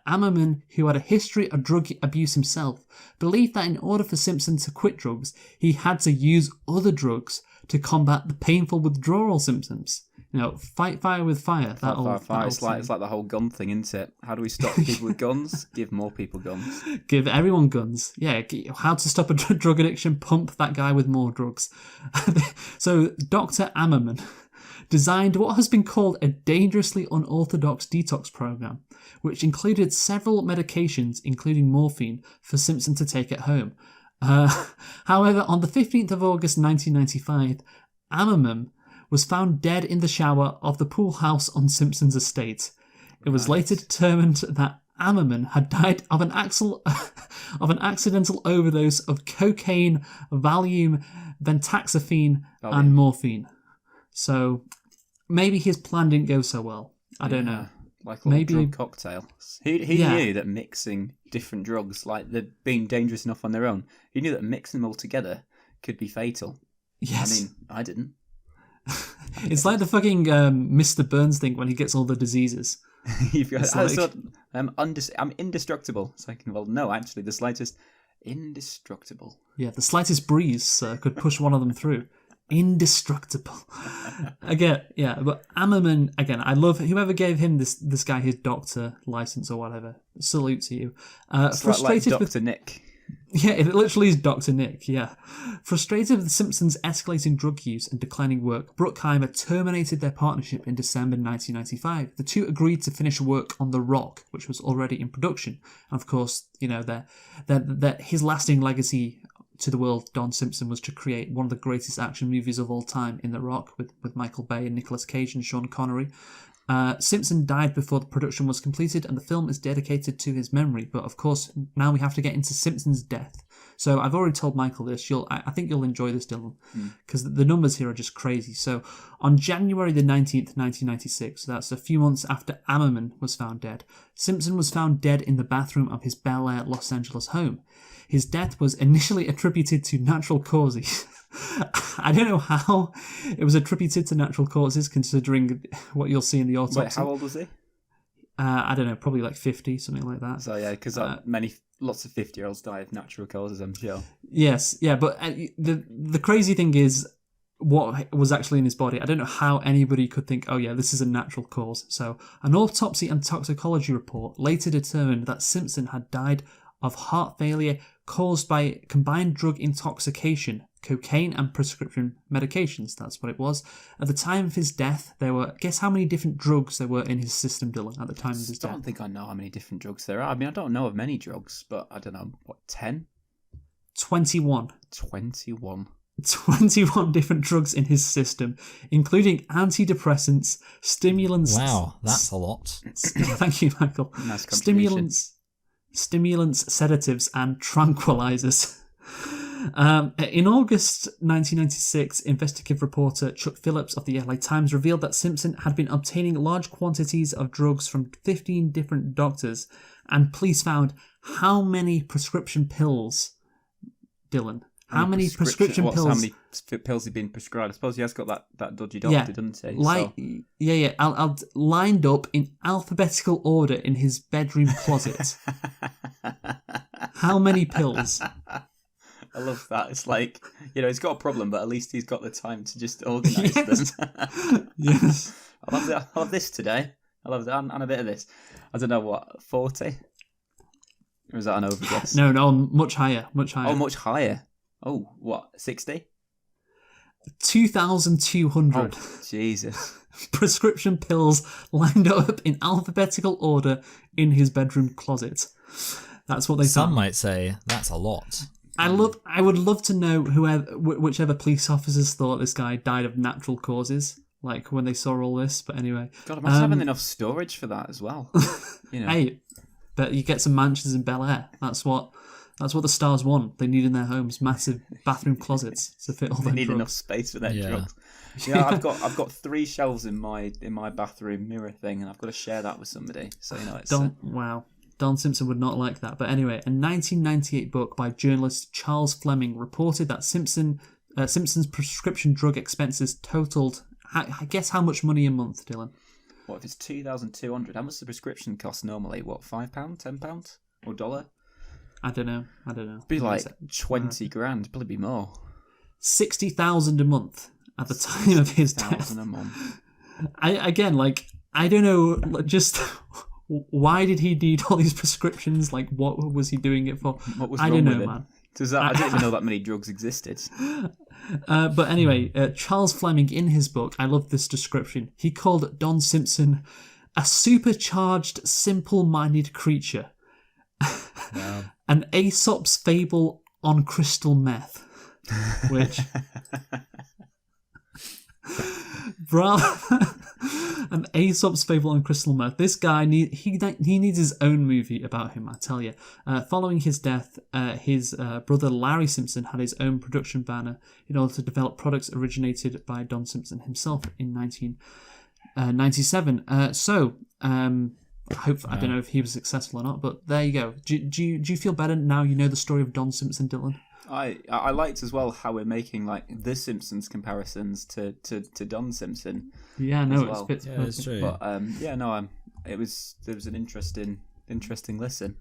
Ammerman, who had a history of drug abuse himself, believed that in order for Simpson to quit drugs, he had to use other drugs to combat the painful withdrawal symptoms. You know, fight fire with fire. Fire. It's like the whole gun thing, isn't it? How do we stop people with guns? Give more people guns. Give everyone guns. Yeah, how to stop a drug addiction? Pump that guy with more drugs. So Dr. Ammerman designed what has been called a dangerously unorthodox detox program, which included several medications, including morphine, for Simpson to take at home. However, on the 15th of August 1995, Ammerman was found dead in the shower of the pool house on Simpson's estate. It was later determined that Ammerman had died of an accidental overdose of cocaine, Valium, ventaxaphene, and morphine. So maybe his plan didn't go so well. I don't know. Like a drug cocktail. He knew that mixing different drugs, like they're being dangerous enough on their own, he knew that mixing them all together could be fatal. Yes. I mean, I didn't. It's like the fucking Mr. Burns thing when he gets all the diseases. I'm indestructible. It's like, well, no, actually, the slightest indestructible. Yeah, the slightest breeze could push one of them through. Indestructible. Again, yeah, but Ammerman, again, I love whoever gave him this guy his doctor license or whatever. Salute to you. Frustrated like Dr. Nick. Yeah, it literally is Dr. Nick, yeah. Frustrated with Simpson's escalating drug use and declining work, Bruckheimer terminated their partnership in December 1995. The two agreed to finish work on The Rock, which was already in production. And of course, you know, his lasting legacy to the world, Don Simpson, was to create one of the greatest action movies of all time in The Rock with Michael Bay and Nicolas Cage and Sean Connery. Simpson died before the production was completed, and the film is dedicated to his memory. But of course, now we have to get into Simpson's death. So I've already told Michael this. I think you'll enjoy this, Dylan, because the numbers here are just crazy. So on January the 19th, 1996, so that's a few months after Ammerman was found dead, Simpson was found dead in the bathroom of his Bel Air, Los Angeles home. His death was initially attributed to natural causes. I don't know how it was attributed to natural causes, considering what you'll see in the autopsy. Wait, how old was he? I don't know, probably like 50, something like that. So yeah, because lots of 50-year-olds die of natural causes, I'm sure. Yes, yeah, but the crazy thing is what was actually in his body. I don't know how anybody could think, oh yeah, this is a natural cause. So an autopsy and toxicology report later determined that Simpson had died of heart failure caused by combined drug intoxication, cocaine and prescription medications. That's what it was. At the time of his death, there were, guess how many different drugs there were in his system, Dylan, at the time of his death? I don't think I know how many different drugs there are. I mean, I don't know of many drugs, but I don't know, what, 10? 21. 21. 21 different drugs in his system, including antidepressants, stimulants... Wow, that's a lot. Thank you, Michael. Nice stimulants, sedatives, and tranquilizers. In August 1996, investigative reporter Chuck Phillips of the LA Times revealed that Simpson had been obtaining large quantities of drugs from 15 different doctors, and police found how many prescription pills, Dylan? How many prescription pills? How many pills he's been prescribed? I suppose he has got that dodgy doctor, doesn't he? Yeah. I'll lined up in alphabetical order in his bedroom closet. How many pills? I love that. It's like, he's got a problem, but at least he's got the time to just organise them. Yes. I love this today. I love that, and a bit of this. I don't know what, 40? Or is that an overguess? No, much higher. Oh, much higher. Oh, what, 60? 2,200. Oh, Jesus. Prescription pills lined up in alphabetical order in his bedroom closet. That's what they Some found. might say that's a lot. I would love to know whichever police officers thought this guy died of natural causes, like when they saw all this. But anyway, God, imagine having enough storage for that as well. Hey, but you get some mansions in Bel Air. That's what the stars want. They need in their homes massive bathroom closets to fit all their drugs. They need enough space for their drugs. Yeah, I've got 3 shelves in my bathroom mirror thing, and I've got to share that with somebody. So it's wow. Don Simpson would not like that. But anyway, a 1998 book by journalist Charles Fleming reported that Simpson's prescription drug expenses totaled, I guess, how much money a month, Dylan? What if it's 2,200? How much does the prescription cost normally? What, £5, £10, or $1? I don't know. It'd be like 20 grand, probably be more. 60,000 a month at the time of his death. 60,000 a month. I don't know, just why did he need all these prescriptions? Like, what was he doing it for? What was I wrong don't know, with it? man. I didn't even know that many drugs existed. But anyway, Charles Fleming, in his book, I love this description. He called Don Simpson a supercharged, simple-minded creature. Wow. An Aesop's fable on crystal meth. Which... An Aesop's fable on crystal meth. This guy he needs his own movie about him, I tell you. Following his death, his brother Larry Simpson had his own production banner in order to develop products originated by Don Simpson himself in 1997. I don't know if he was successful or not, but there you go. Do you feel better now you know the story of Don Simpson, Dylan? I liked as well how we're making like the Simpsons comparisons to Don Simpson. Yeah, no, well. it's it's true. But there was an interesting listen.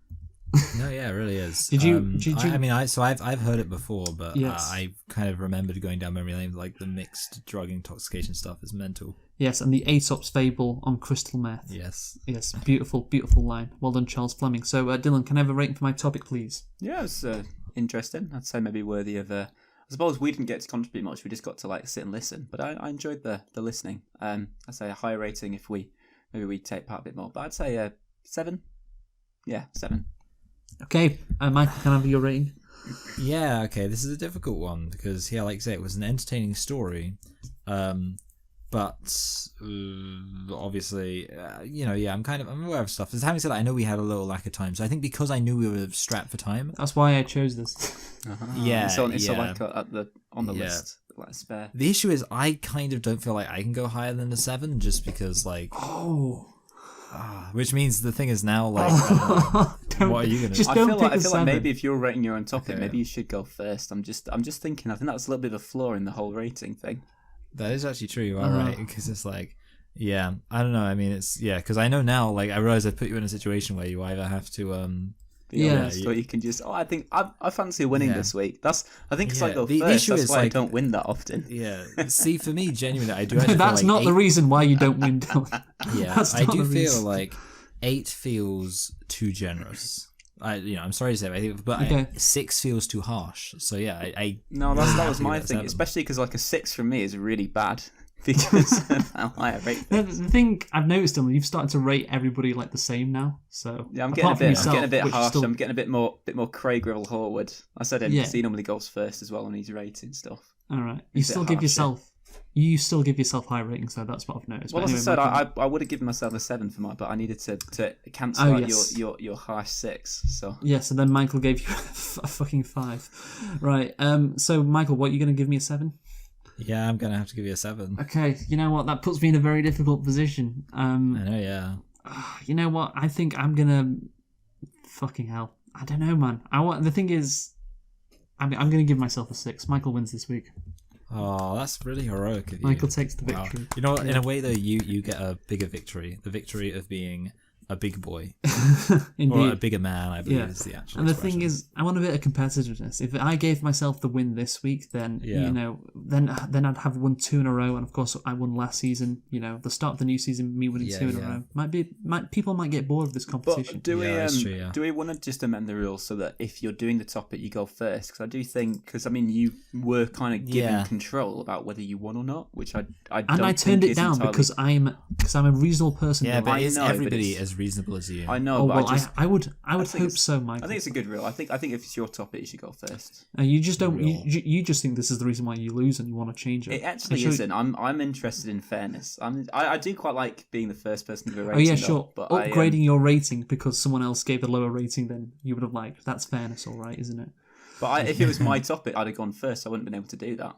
No, yeah, it really is. Did you? I've heard it before, but yes. I kind of remembered going down memory lane. Like the mixed drug intoxication stuff is mental. Yes, and the Aesop's fable on crystal meth. Yes, beautiful line. Well done, Charles Fleming. So, Dylan, can I have a rating for my topic, please? Yeah, it's interesting. I'd say maybe worthy of. I suppose we didn't get to contribute much. We just got to like sit and listen. But I enjoyed the listening. I'd say a higher rating if we take part a bit more. But I'd say 7. Yeah, 7. Okay, Michael, can I have your rating? Yeah, okay. This is a difficult one because, like I say, it was an entertaining story. But obviously, I'm aware of stuff. As having said that, I know we had a little lack of time, so I think because I knew we were strapped for time, that's why I chose this. Yeah, it's like on the list, like spare. The issue is, I kind of don't feel like I can go higher than a 7, just because, like, which means the thing is now, like, what are you gonna? Just I don't feel pick a like 7. maybe if you're rating your own topic, maybe you should go first. I'm just thinking. I think that's a little bit of a flaw in the whole rating thing. That is actually true, you are right, because it's like, I don't know, I mean, it's, because I know now, like, I realise I put you in a situation where you either have to, so you can just, I think, I fancy winning this week. I think it's like the first, issue that's is, why like, I don't win that often. Yeah, see, for me, genuinely, I do actually That's feel like not the reason why you don't win, Dylan. Yeah, I do feel like 8 feels too generous. I'm sorry to say, but 6 feels too harsh. So that was my thing, especially because like a 6 from me is really bad because of how high I rate things. The thing I've noticed, Dylan, you've started to rate everybody like the same now. So yeah, I'm getting a bit harsh. I'm getting a bit more Craig Greville Horwood. I said him because he normally goes first as well when he's rating stuff. All right, you still give yourself high ratings, so that's what I've noticed. Well, as I said, I would have given myself a 7 for mine, but I needed to cancel out your harsh 6. So yes, and then Michael gave you a fucking 5. Right. So Michael, what are you going to give me a 7? Yeah, I'm gonna have to give you a 7. Okay. You know what? That puts me in a very difficult position. I know. Yeah. You know what? I think I'm gonna. Fucking hell. I don't know, man. The thing is, I'm going to give myself a 6. Michael wins this week. Oh, that's really heroic of you. Michael takes the victory. Wow. You know what? In a way, though, you get a bigger victory. The victory of being a big boy. Or a bigger man, I believe is the actual And the expression. thing is, I want a bit of competitiveness. If I gave myself the win this week, then, then I'd have won 2 in a row. And of course, I won last season. The start of the new season, me winning 2 in a row. People might get bored of this competition. But do we want to just amend the rules so that if you're doing the topic, you go first? Because I do think, you were kind of given control about whether you won or not, which I don't and I turned it down because I'm a reasonable person. Yeah, but is everybody as reasonable as you? I know, I would hope so, Michael. I think it's a good rule. I think if it's your topic, you should go first. You just don't. You just think this is the reason why you lose, and you want to change it. It actually isn't. I'm interested in fairness. I do quite like being the first person to give a rating. Oh yeah, sure. But upgrading your rating because someone else gave a lower rating than you would have liked. That's fairness, all right, isn't it? But if it was my topic, I'd have gone first. I wouldn't have been able to do that.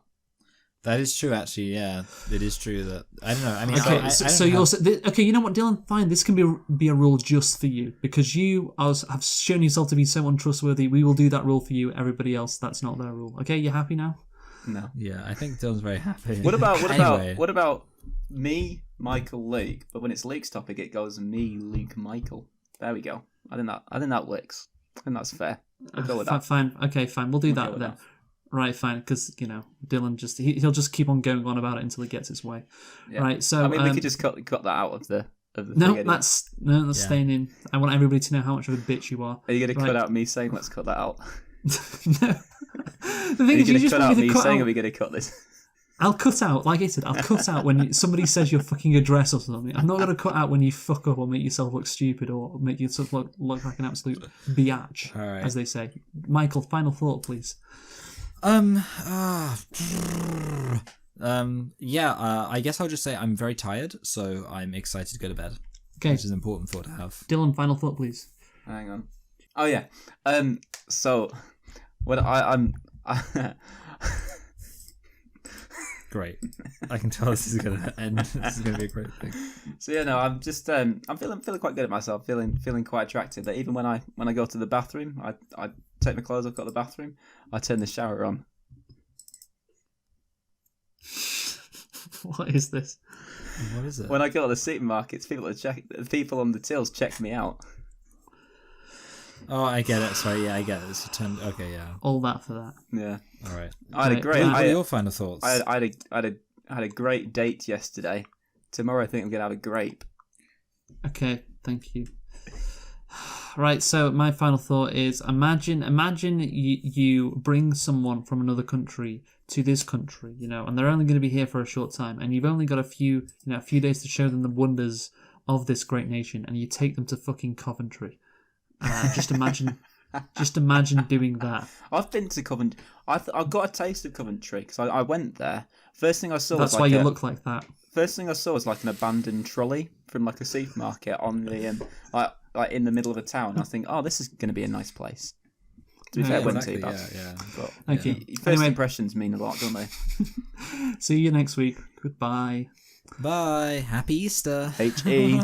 That is true, actually. Yeah, it is true that I don't know. I mean, okay. So you're okay. You know what, Dylan? Fine. This can be a rule just for you because you have shown yourself to be so untrustworthy. We will do that rule for you. Everybody else, that's not their rule. Okay, you happy now? No. Yeah, I think Dylan's very happy. What about me, Michael, Luke? But when it's Luke's topic, it goes me, Luke, Michael. There we go. I think that works. I think that's fair. I'll go with that. Fine. Okay, fine. We'll do that then. Right, fine, because Dylan he'll just keep on going on about it until he gets his way. Yeah. Right, so we could just cut that out of the. No, thing that's staying in. I want everybody to know how much of a bitch you are. Are you going to cut out me saying let's cut that out? No. The thing is, you just want me to cut out. Are we going to cut this? I'll cut out, like I said, I'll cut out when somebody says your fucking address or something. I'm not going to cut out when you fuck up or make yourself look stupid or make yourself look like an absolute biatch, as they say. Michael, final thought, please. I guess I'll just say I'm very tired, so I'm excited to go to bed. Okay. Which is an important thought to have. Dylan, final thought, please. Hang on. Oh yeah. So what I'm Great. I can tell this is gonna end. This is gonna be a great thing. So yeah, no, I'm just I'm feeling quite good at myself, feeling quite attractive. That even when I go to the bathroom, I take my clothes off, go to the bathroom, I turn the shower on. What is this? What is it? When I go to the supermarkets, people on the tills check me out. Oh, I get it. Sorry, yeah, I get it. It's a term. Okay, yeah. All that for that. Yeah. All right. I had a great. What are your final thoughts? I had a great date yesterday. Tomorrow, I think I'm gonna have a grape. Okay, thank you. Right, so my final thought is: imagine you bring someone from another country to this country, and they're only going to be here for a short time, and you've only got a few days to show them the wonders of this great nation, and you take them to fucking Coventry. Just imagine doing that. I've been to Coventry. I've got a taste of Coventry because I went there. First thing I saw. That's was why you look like that. First thing I saw was like an abandoned trolley from like a supermarket on the like in the middle of a town. I think, oh, this is going to be a nice place. To be fair, exactly, yeah. But, Thank you. First impressions mean a lot, don't they? See you next week. Goodbye. Bye. Happy Easter. H-E.